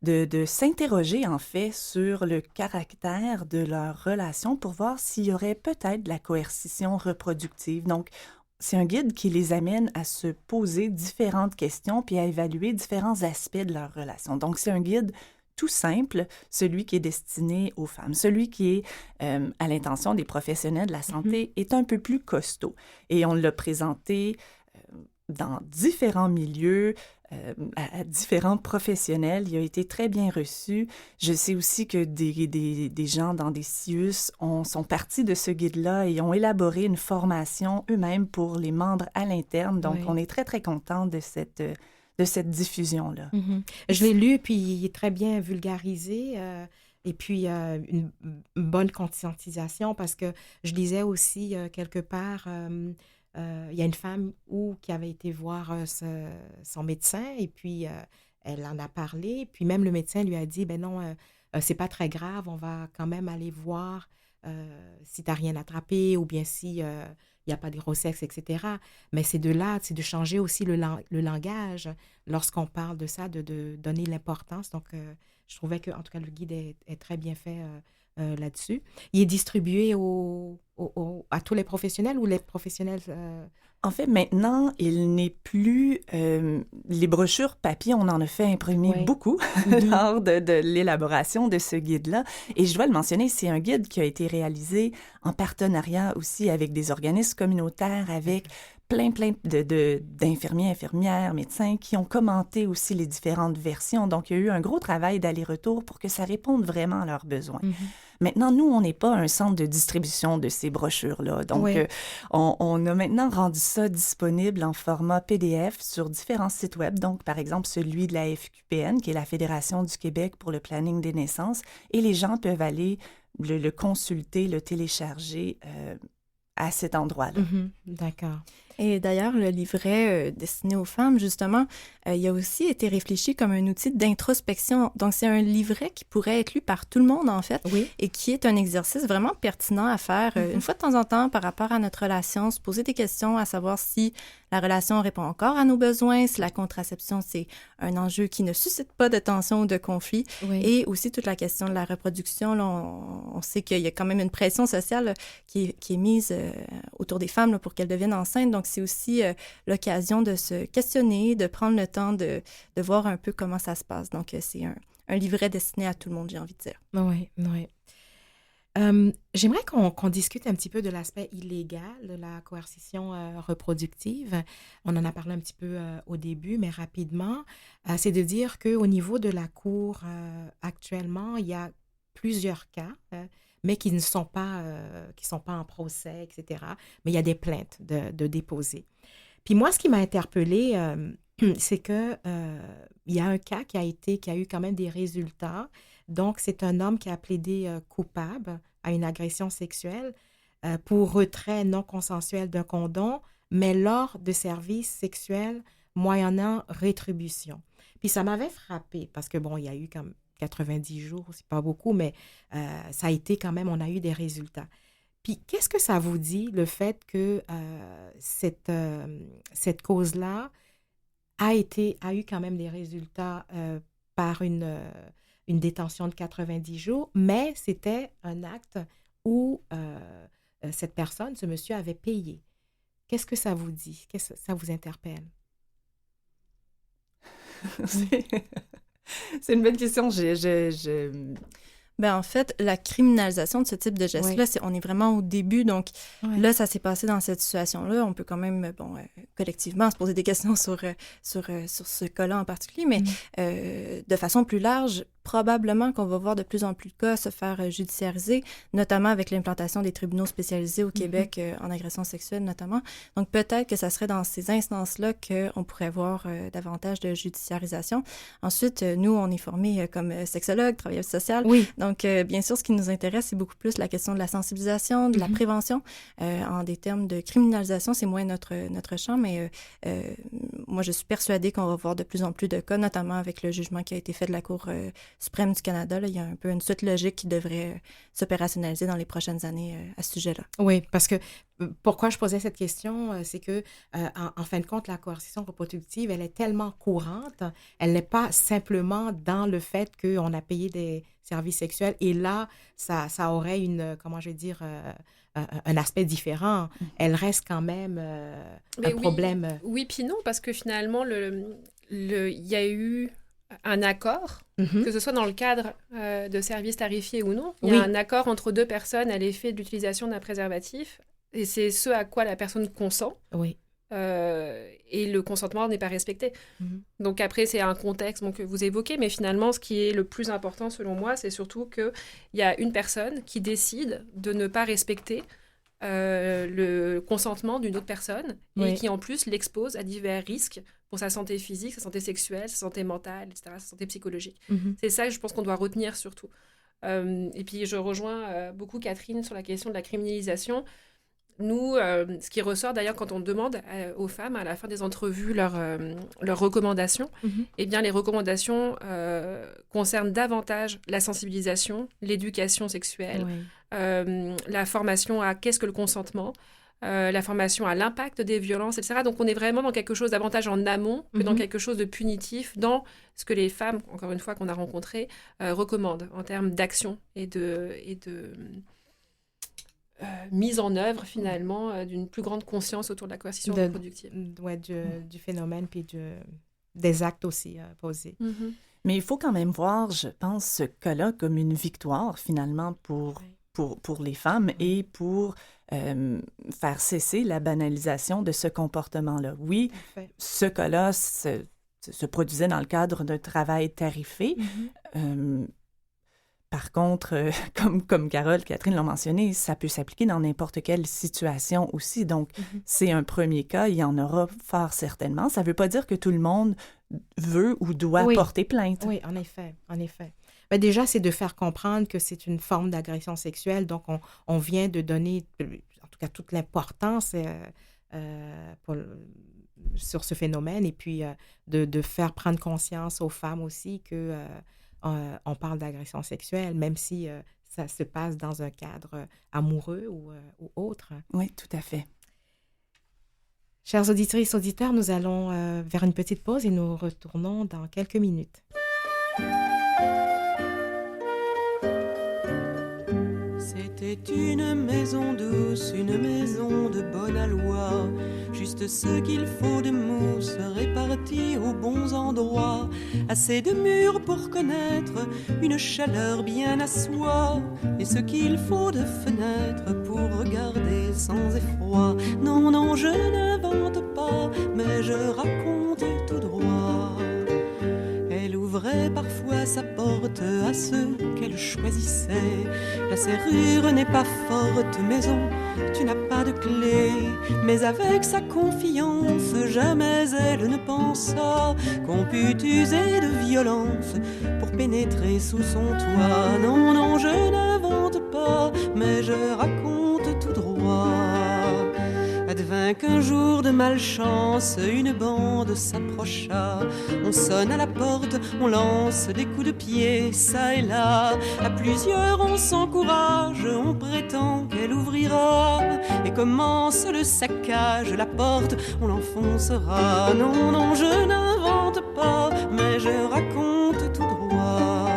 [SPEAKER 2] de s'interroger, en fait, sur le caractère de leur relation pour voir s'il y aurait peut-être de la coercition reproductive. Donc, c'est un guide qui les amène à se poser différentes questions puis à évaluer différents aspects de leur relation. Donc, c'est un guide tout simple, celui qui est destiné aux femmes. Celui qui est à l'intention des professionnels de la santé est un peu plus costaud. Et on l'a présenté dans différents milieux, à différents professionnels. Il a été très bien reçu. Je sais aussi que des gens dans des CIUS sont partis de ce guide-là et ont élaboré une formation eux-mêmes pour les membres à l'interne. Donc, on est très, très contents de cette diffusion-là.
[SPEAKER 1] Je l'ai lu, puis il est très bien vulgarisé. Et puis, une bonne conscientisation, parce que je lisais aussi quelque part... il y a une femme qui avait été voir son médecin et puis elle en a parlé. Puis même le médecin lui a dit, ben non, c'est pas très grave, on va quand même aller voir si tu n'as rien attrapé ou bien si il n'y a pas de grossesse, etc. Mais c'est de changer aussi le langage lorsqu'on parle de ça, de donner l'importance. Donc, je trouvais que, en tout cas, le guide est très bien fait là-dessus. Il est distribué à tous les professionnels ou les professionnels...
[SPEAKER 2] En fait, maintenant, il n'est plus... les brochures papier, on en a fait imprimer beaucoup lors de l'élaboration de ce guide-là. Et je dois le mentionner, c'est un guide qui a été réalisé en partenariat aussi avec des organismes communautaires, avec plein d'infirmiers, infirmières, médecins qui ont commenté aussi les différentes versions. Donc, il y a eu un gros travail d'aller-retour pour que ça réponde vraiment à leurs besoins. Maintenant, nous, on n'est pas un centre de distribution de ces brochures-là. Donc, on a maintenant rendu ça disponible en format PDF sur différents sites web. Donc, par exemple, celui de la FQPN, qui est la Fédération du Québec pour le planning des naissances. Et les gens peuvent aller le consulter, le télécharger à cet endroit-là.
[SPEAKER 1] D'accord.
[SPEAKER 3] Et d'ailleurs, le livret destiné aux femmes, justement, il a aussi été réfléchi comme un outil d'introspection. Donc, c'est un livret qui pourrait être lu par tout le monde, en fait, et qui est un exercice vraiment pertinent à faire une fois de temps en temps par rapport à notre relation, se poser des questions, à savoir si la relation répond encore à nos besoins, si la contraception, c'est un enjeu qui ne suscite pas de tension ou de conflit, et aussi toute la question de la reproduction. Là, on sait qu'il y a quand même une pression sociale qui est mise autour des femmes là, pour qu'elles deviennent enceintes. Donc, c'est aussi l'occasion de se questionner, de prendre le temps de voir un peu comment ça se passe. Donc, c'est un livret destiné à tout le monde, j'ai envie de dire.
[SPEAKER 1] Oui. J'aimerais qu'on discute un petit peu de l'aspect illégal de la coercition reproductive. On en a parlé un petit peu au début, mais rapidement. C'est de dire qu'au niveau de la Cour, actuellement, il y a plusieurs cas, mais qui ne sont pas, en procès, etc. Mais il y a des plaintes de déposer. Puis moi, ce qui m'a interpellée, c'est que il y a un cas qui a eu quand même des résultats. Donc, c'est un homme qui a plaidé coupable à une agression sexuelle pour retrait non consensuel d'un condom, mais lors de services sexuels moyennant rétribution. Puis ça m'avait frappée parce que, bon, il y a eu comme 90 jours, c'est pas beaucoup, mais ça a été quand même, on a eu des résultats. Puis, qu'est-ce que ça vous dit, le fait que cette cause-là a eu quand même des résultats par une détention de 90 jours, mais c'était un acte où cette personne, ce monsieur, avait payé. Qu'est-ce que ça vous dit? Qu'est-ce que ça vous interpelle?
[SPEAKER 2] C'est une bonne question.
[SPEAKER 3] En fait, la criminalisation de ce type de geste-là, on est vraiment au début. Donc, là, ça s'est passé dans cette situation-là. On peut quand même, collectivement, se poser des questions sur ce cas-là en particulier, mais de façon plus large, probablement qu'on va voir de plus en plus de cas se faire judiciariser, notamment avec l'implantation des tribunaux spécialisés au Québec en agression sexuelle notamment. Donc, peut-être que ça serait dans ces instances-là qu'on pourrait voir davantage de judiciarisation. Ensuite, nous, on est formés comme sexologues, travailleuses sociales. Oui. Donc, bien sûr, ce qui nous intéresse, c'est beaucoup plus la question de la sensibilisation, de la prévention. En des termes de criminalisation, c'est moins notre champ, mais moi, je suis persuadée qu'on va voir de plus en plus de cas, notamment avec le jugement qui a été fait de la Cour suprême du Canada. Là, il y a un peu une suite logique qui devrait s'opérationnaliser dans les prochaines années à ce sujet-là.
[SPEAKER 1] Oui, parce que pourquoi je posais cette question, c'est que en fin de compte, la coercition reproductive, elle est tellement courante, elle n'est pas simplement dans le fait qu'on a payé des services sexuels et là, ça aurait un aspect différent. Elle reste quand même un problème.
[SPEAKER 4] Oui, puis non, parce que finalement, il y a eu un accord, que ce soit dans le cadre de services tarifiés ou non. Il y a un accord entre deux personnes à l'effet de l'utilisation d'un préservatif et c'est ce à quoi la personne consent. Oui. Et le consentement n'est pas respecté. Donc après, c'est un contexte que vous évoquez, mais finalement, ce qui est le plus important selon moi, c'est surtout qu'il y a une personne qui décide de ne pas respecter le consentement d'une autre personne et qui en plus l'expose à divers risques pour sa santé physique, sa santé sexuelle, sa santé mentale, etc., sa santé psychologique. C'est ça que je pense qu'on doit retenir surtout. Et puis je rejoins beaucoup Catherine sur la question de la criminalisation. Nous, ce qui ressort d'ailleurs quand on demande aux femmes à la fin des entrevues leurs recommandations, eh bien les recommandations concernent davantage la sensibilisation, l'éducation sexuelle, la formation à qu'est-ce que le consentement, la formation à l'impact des violences, etc. Donc on est vraiment dans quelque chose davantage en amont que dans quelque chose de punitif, dans ce que les femmes, encore une fois qu'on a rencontrées, recommandent en termes d'action et de mise en œuvre, finalement, d'une plus grande conscience autour de la coercition reproductive.
[SPEAKER 1] Ouais, du phénomène, puis des actes aussi posés.
[SPEAKER 4] Mm-hmm.
[SPEAKER 2] Mais il faut quand même voir, je pense, ce cas-là comme une victoire, finalement, pour les femmes et pour faire cesser la banalisation de ce comportement-là. Oui, ce cas-là se produisait dans le cadre d'un travail tarifé.
[SPEAKER 1] Mm-hmm.
[SPEAKER 2] Par contre, comme Carole, Catherine l'ont mentionné, ça peut s'appliquer dans n'importe quelle situation aussi. Donc, c'est un premier cas, il y en aura fort certainement. Ça ne veut pas dire que tout le monde veut ou doit porter plainte.
[SPEAKER 1] Oui, en effet. Ben déjà, c'est de faire comprendre que c'est une forme d'agression sexuelle. Donc, on vient de donner, en tout cas, toute l'importance sur ce phénomène et puis de faire prendre conscience aux femmes aussi que on parle d'agression sexuelle, même si ça se passe dans un cadre amoureux ou autre.
[SPEAKER 2] Oui, tout à fait.
[SPEAKER 1] Chères auditrices, auditeurs, nous allons vers une petite pause et nous retournons dans quelques minutes.
[SPEAKER 7] C'était une maison douce, une maison de bonne aloi, juste ce qu'il faut de mousse répartie aux bons endroits, assez de murs pour connaître une chaleur bien à soi, et ce qu'il faut de fenêtres pour regarder sans effroi. Non, non, je n'invente pas, mais je raconte tout droit. Elle ouvrait parfois sa porte à ceux qu'elle choisissait. La serrure n'est pas forte, maison, tu n'as pas de clé. Mais avec sa confiance, jamais elle ne pensa qu'on pût user de violence pour pénétrer sous son toit. Non, non, je n'invente pas, mais je raconte tout droit. Advint qu'un jour de malchance, une bande s'approcha. On sonne à la porte, on lance des coups de pied, ça et là. À plusieurs on s'encourage, on prétend qu'elle ouvrira. Et commence le saccage, la porte, on l'enfoncera. Non, non, je n'invente pas, mais je raconte tout droit.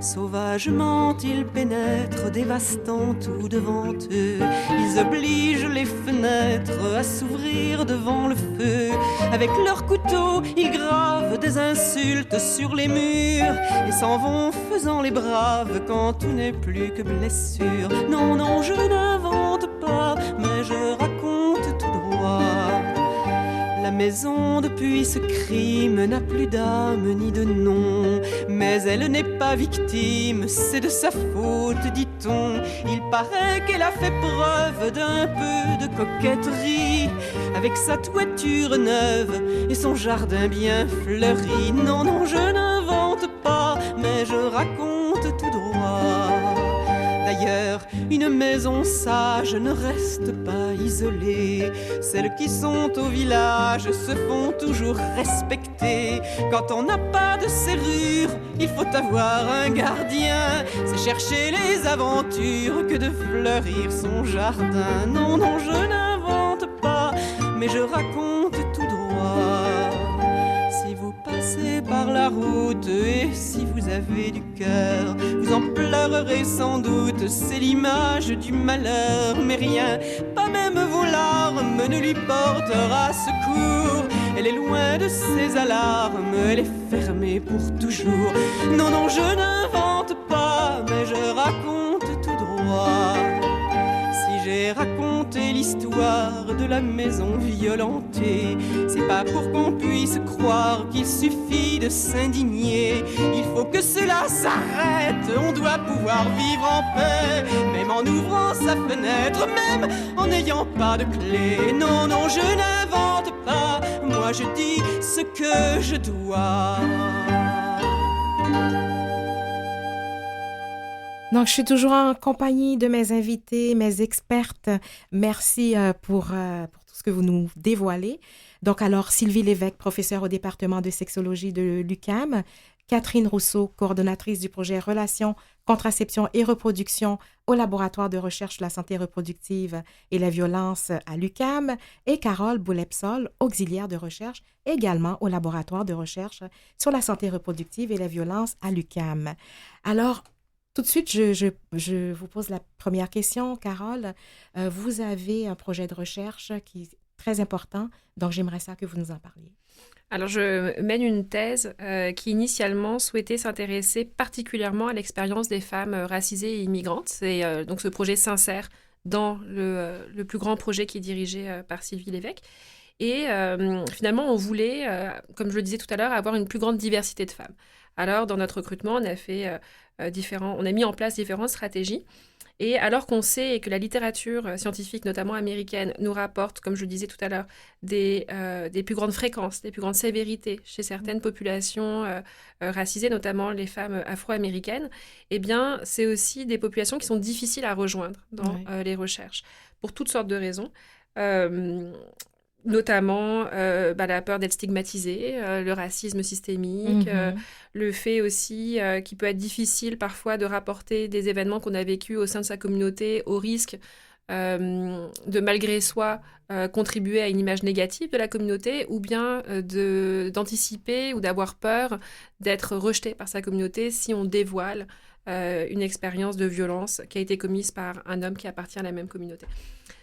[SPEAKER 7] Sauvagement ils pénètrent, dévastant tout devant eux. Ils obligent les fenêtres à s'ouvrir devant le feu. Avec leurs couteaux, ils gravent des insultes sur les murs et s'en vont faisant les braves quand tout n'est plus que blessure. Non, non, je n'invente pas, mais je raconte tout droit. La maison depuis ce crime n'a plus d'âme ni de nom, mais elle n'est pas victime, c'est de sa faute, dit-on. Il paraît qu'elle a fait preuve d'un peu de coquetterie, avec sa toiture neuve et son jardin bien fleuri. Non, non, je n'invente pas, mais je raconte tout droit. D'ailleurs, une maison sage ne reste pas isolée. Celles qui sont au village se font toujours respecter. Quand on n'a pas de serrure, il faut avoir un gardien. C'est chercher les aventures que de fleurir son jardin. Non, non, je n'invente pas, mais je raconte tout droit. Si vous passez par la route et si vous avez du cœur, vous en pleurerez sans doute, c'est l'image du malheur. Mais rien, pas même vos larmes, ne lui portera secours. Elle est loin de ses alarmes, elle est fermée pour toujours. Non, non, je n'invente pas, mais je raconte tout droit. J'ai raconté l'histoire de la maison violentée. C'est pas pour qu'on puisse croire qu'il suffit de s'indigner. Il faut que cela s'arrête, on doit pouvoir vivre en paix, même en ouvrant sa fenêtre, même en n'ayant pas de clé. Non, non, je n'invente pas, moi je dis ce que je dois.
[SPEAKER 1] Donc, je suis toujours en compagnie de mes invités, mes expertes. Merci pour tout ce que vous nous dévoilez. Donc, alors, Sylvie Lévesque, professeure au département de sexologie de l'UQAM, Catherine Rousseau, coordonnatrice du projet Relations, contraception et reproduction au laboratoire de recherche sur la santé reproductive et la violence à l'UQAM, et Carole Boulepsol, auxiliaire de recherche également au laboratoire de recherche sur la santé reproductive et la violence à l'UQAM. Alors, Tout de suite, je vous pose la première question, Carole. Vous avez un projet de recherche qui est très important, donc j'aimerais ça que vous nous en parliez.
[SPEAKER 4] Alors, je mène une thèse qui initialement souhaitait s'intéresser particulièrement à l'expérience des femmes racisées et immigrantes. Donc, ce projet s'insère dans le plus grand projet qui est dirigé par Sylvie Lévesque. Et finalement, on voulait, comme je le disais tout à l'heure, avoir une plus grande diversité de femmes. Alors, dans notre recrutement, on a fait on a mis en place différentes stratégies. Et alors qu'on sait que la littérature scientifique, notamment américaine, nous rapporte, comme je le disais tout à l'heure, des plus grandes fréquences, des plus grandes sévérités chez certaines populations racisées, notamment les femmes afro-américaines, eh bien, c'est aussi des populations qui sont difficiles à rejoindre dans les recherches, pour toutes sortes de raisons. Notamment la peur d'être stigmatisée, le racisme systémique, le fait aussi qu'il peut être difficile parfois de rapporter des événements qu'on a vécus au sein de sa communauté au risque de malgré soi contribuer à une image négative de la communauté ou bien d'anticiper ou d'avoir peur d'être rejeté par sa communauté si on dévoile une expérience de violence qui a été commise par un homme qui appartient à la même communauté.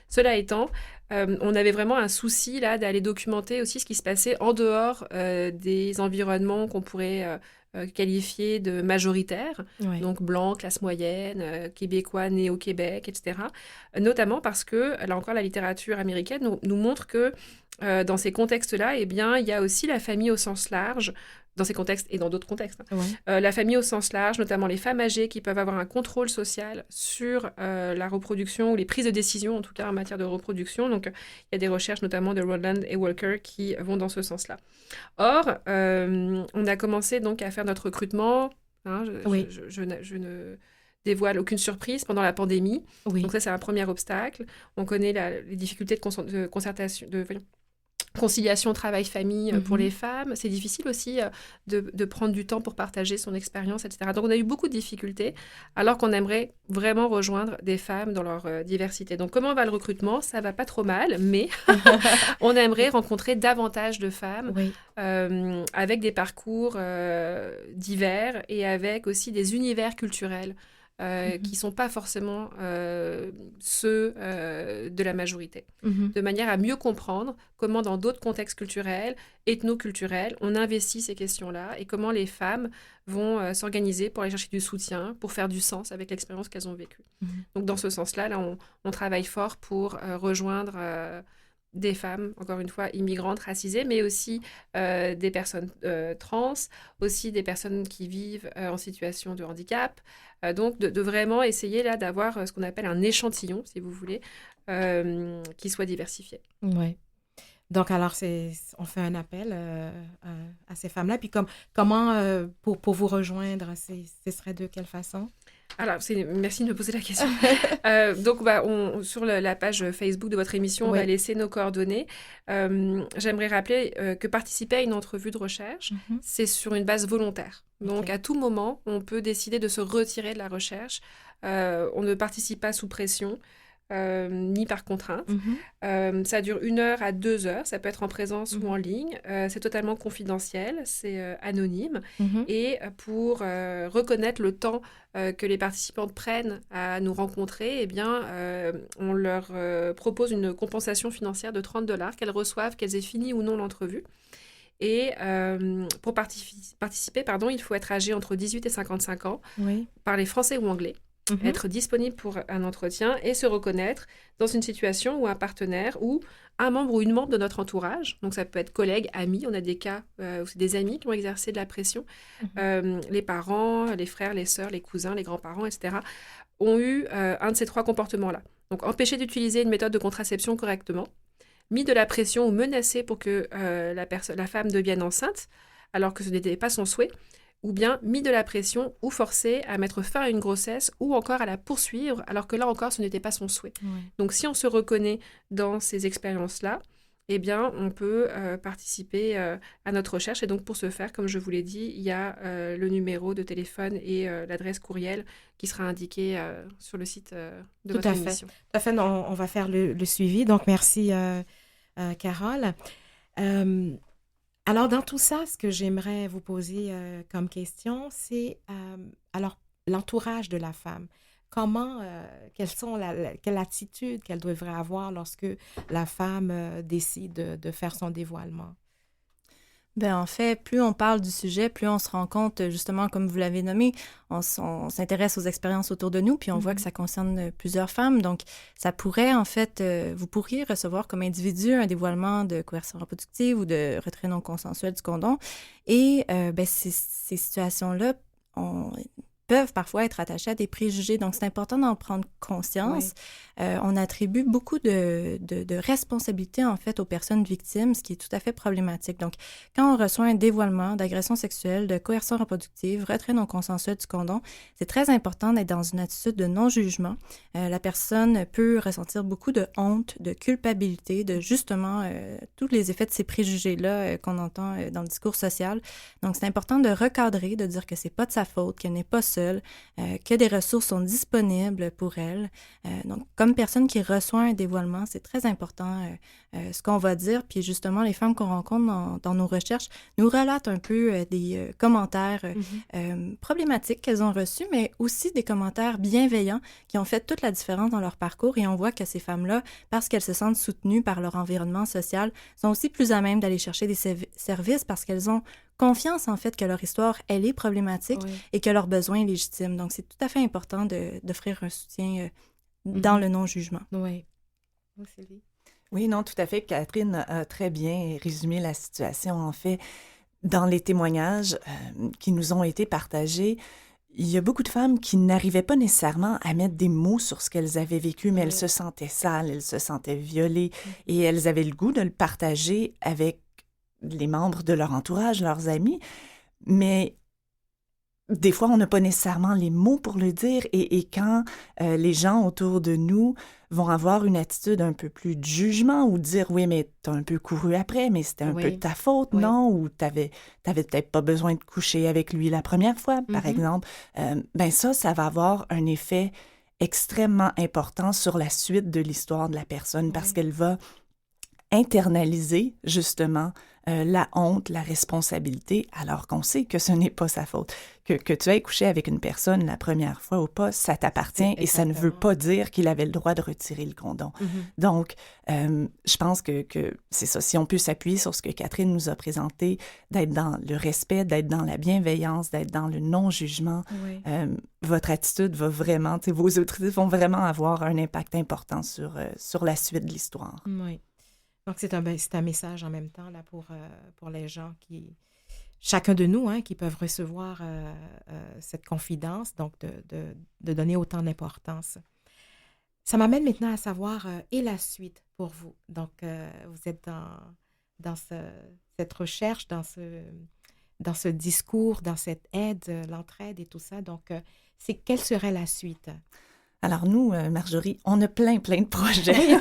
[SPEAKER 4] Cela étant, on avait vraiment un souci là d'aller documenter aussi ce qui se passait en dehors des environnements qu'on pourrait qualifier de majoritaires, donc blancs, classe moyenne, québécois nés au Québec, etc. Notamment parce que, là encore, la littérature américaine nous montre que dans ces contextes-là, eh bien, il y a aussi la famille au sens large, dans ces contextes et dans d'autres contextes. La famille au sens large, notamment les femmes âgées qui peuvent avoir un contrôle social sur la reproduction ou les prises de décision, en tout cas en matière de reproduction. Donc, il y a des recherches notamment de Rodland et Walker qui vont dans ce sens-là. Or, on a commencé donc à faire notre recrutement. Je ne dévoile aucune surprise pendant la pandémie. Donc ça, c'est un premier obstacle. On connaît les difficultés de concertation, conciliation travail-famille pour les femmes. C'est difficile aussi de prendre du temps pour partager son expérience, etc. Donc, on a eu beaucoup de difficultés, alors qu'on aimerait vraiment rejoindre des femmes dans leur diversité. Donc, comment va le recrutement? Ça va pas trop mal, mais on aimerait rencontrer davantage de femmes avec des parcours divers et avec aussi des univers culturels qui ne sont pas forcément ceux de la majorité, de manière à mieux comprendre comment dans d'autres contextes culturels, ethno-culturels, on investit ces questions-là et comment les femmes vont s'organiser pour aller chercher du soutien, pour faire du sens avec l'expérience qu'elles ont vécue. Donc dans ce sens-là, on travaille fort pour rejoindre des femmes, encore une fois, immigrantes, racisées, mais aussi des personnes trans, aussi des personnes qui vivent en situation de handicap. Donc, de vraiment essayer là d'avoir ce qu'on appelle un échantillon, si vous voulez, qui soit diversifié.
[SPEAKER 1] Oui. Donc, alors, on fait un appel à ces femmes-là. Puis comment, pour vous rejoindre, ce serait de quelle façon?
[SPEAKER 4] Alors, merci de me poser la question. Donc, sur la page Facebook de votre émission, on va laisser nos coordonnées. J'aimerais rappeler que participer à une entrevue de recherche, c'est sur une base volontaire. Donc, à tout moment, on peut décider de se retirer de la recherche. On ne participe pas sous pression. Ni par contrainte. Ça dure 1 heure à 2 heures. Ça peut être en présence ou en ligne. C'est totalement confidentiel. C'est anonyme. Et pour reconnaître le temps que les participantes prennent à nous rencontrer, eh bien, on leur propose une compensation financière de $30 qu'elles reçoivent, qu'elles aient fini ou non l'entrevue. Et pour participer, il faut être âgé entre 18 et 55 ans, parler français ou anglais, être disponible pour un entretien et se reconnaître dans une situation où un partenaire ou un membre ou une membre de notre entourage, donc ça peut être collègues, amis, on a des cas où c'est des amis qui ont exercé de la pression, les parents, les frères, les sœurs, les cousins, les grands-parents, etc., ont eu un de ces 3 comportements-là. Donc empêcher d'utiliser une méthode de contraception correctement, mis de la pression ou menacé pour que la femme devienne enceinte, alors que ce n'était pas son souhait, ou bien mis de la pression ou forcé à mettre fin à une grossesse ou encore à la poursuivre, alors que là encore, ce n'était pas son souhait. Donc, si on se reconnaît dans ces expériences-là, eh bien, on peut participer à notre recherche. Et donc, pour ce faire, comme je vous l'ai dit, il y a le numéro de téléphone et l'adresse courriel qui sera indiqué sur le site de votre émission. Tout
[SPEAKER 1] à fait. On va faire le suivi. Donc, merci, Carole. Alors, dans tout ça, ce que j'aimerais vous poser comme question, c'est, alors, l'entourage de la femme. Comment, quelle attitude qu'elle devrait avoir lorsque la femme décide de faire son dévoilement?
[SPEAKER 3] Ben, en fait, plus on parle du sujet, plus on se rend compte, justement, comme vous l'avez nommé, on s'intéresse aux expériences autour de nous, puis on voit que ça concerne plusieurs femmes. Donc, ça pourrait, en fait, vous pourriez recevoir comme individu un dévoilement de coercition reproductive ou de retrait non consensuel du condom. Et ben, ces situations-là peuvent parfois être attachées à des préjugés. Donc, c'est important d'en prendre conscience. Oui. On attribue beaucoup de responsabilités, en fait, aux personnes victimes, ce qui est tout à fait problématique. Donc, quand on reçoit un dévoilement d'agression sexuelle, de coercition reproductive, retrait non consensuel du condom, c'est très important d'être dans une attitude de non-jugement. La personne peut ressentir beaucoup de honte, de culpabilité, de justement tous les effets de ces préjugés-là qu'on entend dans le discours social. Donc, c'est important de recadrer, de dire que c'est pas de sa faute, qu'elle n'est pas seule, que des ressources sont disponibles pour elle. Donc, comme personne qui reçoit un dévoilement, c'est très important ce qu'on va dire. Puis justement, les femmes qu'on rencontre dans nos recherches nous relatent un peu des commentaires problématiques qu'elles ont reçus, mais aussi des commentaires bienveillants qui ont fait toute la différence dans leur parcours. Et on voit que ces femmes-là, parce qu'elles se sentent soutenues par leur environnement social, sont aussi plus à même d'aller chercher des services parce qu'elles ont confiance, en fait, que leur histoire, elle est problématique et que leur besoin est légitime. Donc, c'est tout à fait important d'offrir un soutien dans le non-jugement.
[SPEAKER 1] Oui. Oui, Sylvie?
[SPEAKER 2] Oui, non, tout à fait. Catherine a très bien résumé la situation. En fait, dans les témoignages qui nous ont été partagés, il y a beaucoup de femmes qui n'arrivaient pas nécessairement à mettre des mots sur ce qu'elles avaient vécu, mais elles se sentaient sales, elles se sentaient violées et elles avaient le goût de le partager avec les membres de leur entourage, leurs amis, mais des fois, on n'a pas nécessairement les mots pour le dire et quand les gens autour de nous vont avoir une attitude un peu plus de jugement ou dire « Oui, mais t'as un peu couru après, mais c'était un peu de ta faute, non? » Ou « T'avais peut-être pas besoin de coucher avec lui la première fois, par exemple. » Ben ça va avoir un effet extrêmement important sur la suite de l'histoire de la personne parce qu'elle va internaliser, justement, la honte, la responsabilité, alors qu'on sait que ce n'est pas sa faute. Que tu aies couché avec une personne la première fois ou pas, ça t'appartient et ça ne veut pas dire qu'il avait le droit de retirer le condom. Donc, je pense que c'est ça. Si on peut s'appuyer sur ce que Catherine nous a présenté, d'être dans le respect, d'être dans la bienveillance, d'être dans le non-jugement, votre attitude va vraiment, vos autorités vont vraiment avoir un impact important sur la suite de l'histoire.
[SPEAKER 1] Oui. Donc, c'est un message en même temps là, pour les gens chacun de nous, qui peuvent recevoir cette confidence, donc de donner autant d'importance. Ça m'amène maintenant à savoir, et la suite pour vous? Donc, vous êtes dans cette recherche, dans ce discours, dans cette aide, l'entraide et tout ça. Donc, quelle serait la suite?
[SPEAKER 2] Alors nous, Marjorie, on a plein de projets.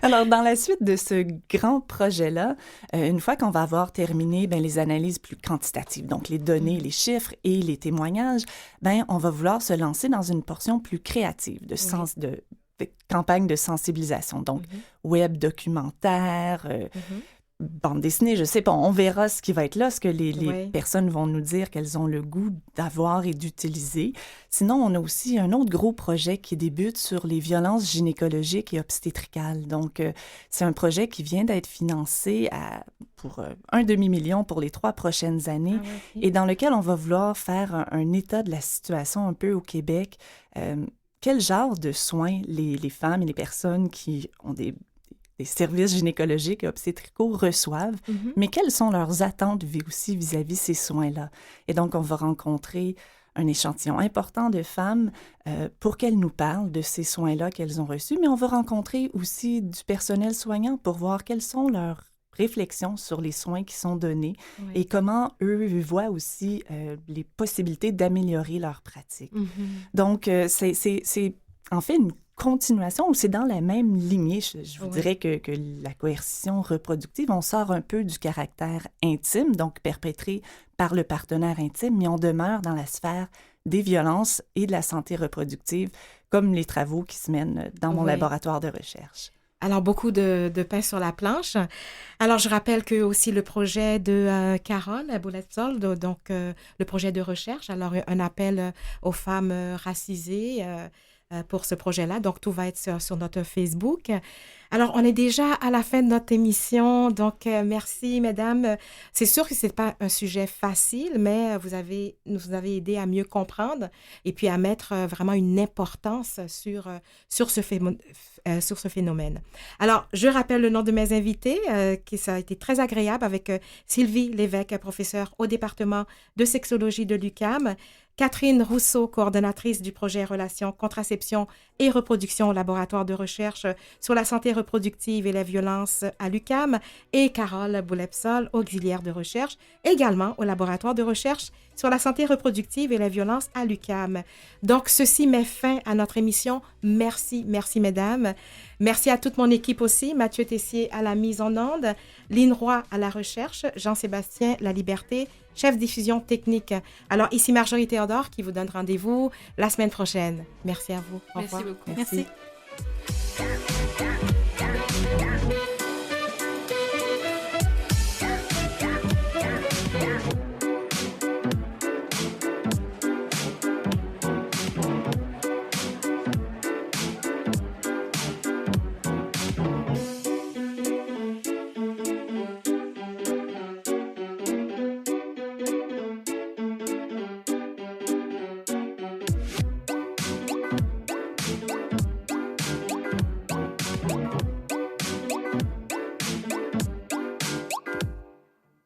[SPEAKER 2] Alors, dans la suite de ce grand projet-là, une fois qu'on va avoir terminé les analyses plus quantitatives, donc les données, les chiffres et les témoignages, on va vouloir se lancer dans une portion plus créative de campagne de sensibilisation. Donc, web, documentaire, bande dessinée, je sais pas, on verra ce qui va être là, ce que les personnes vont nous dire qu'elles ont le goût d'avoir et d'utiliser. Sinon, on a aussi un autre gros projet qui débute sur les violences gynécologiques et obstétricales. Donc, c'est un projet qui vient d'être financé pour un demi-million pour les 3 prochaines années et dans lequel on va vouloir faire un état de la situation un peu au Québec. Quel genre de soins les femmes et les personnes qui ont des services gynécologiques et obstétricaux reçoivent, mais quelles sont leurs attentes aussi vis-à-vis ces soins-là? Et donc, on va rencontrer un échantillon important de femmes pour qu'elles nous parlent de ces soins-là qu'elles ont reçus, mais on va rencontrer aussi du personnel soignant pour voir quelles sont leurs réflexions sur les soins qui sont donnés et comment eux voient aussi les possibilités d'améliorer leur pratique. Donc, c'est en fait une continuation ou c'est dans la même lignée. Je vous dirais que la coercition reproductive, on sort un peu du caractère intime, donc perpétré par le partenaire intime, mais on demeure dans la sphère des violences et de la santé reproductive, comme les travaux qui se mènent dans mon laboratoire de recherche.
[SPEAKER 1] Alors, beaucoup de pain sur la planche. Alors, je rappelle que aussi le projet de Carole Boulepsol, donc le projet de recherche, alors un appel aux femmes racisées pour ce projet-là. Donc, tout va être sur notre Facebook. Alors, on est déjà à la fin de notre émission. Donc, merci, mesdames. C'est sûr que ce n'est pas un sujet facile, mais nous avez aidé à mieux comprendre et puis à mettre vraiment une importance sur ce phénomène. Alors, je rappelle le nom de mes invités, qui ça a été très agréable avec Sylvie Lévesque, professeure au département de sexologie de l'UQAM, Catherine Rousseau, coordonnatrice du projet Relations, Contraception et Reproduction au laboratoire de recherche sur la santé reproductive et les violences à l'UQAM, et Carole Boulepsol, auxiliaire de recherche, également au laboratoire de recherche sur la santé reproductive et les violences à l'UQAM. Donc, ceci met fin à notre émission. Merci, merci mesdames. Merci à toute mon équipe aussi, Mathieu Tessier à la mise en onde, Lynn Roy à la recherche, Jean-Sébastien Laliberté, chef diffusion technique. Alors, ici Marjorie Théodore qui vous donne rendez-vous la semaine prochaine. Merci à vous. Au revoir.
[SPEAKER 4] Merci beaucoup.
[SPEAKER 3] Merci.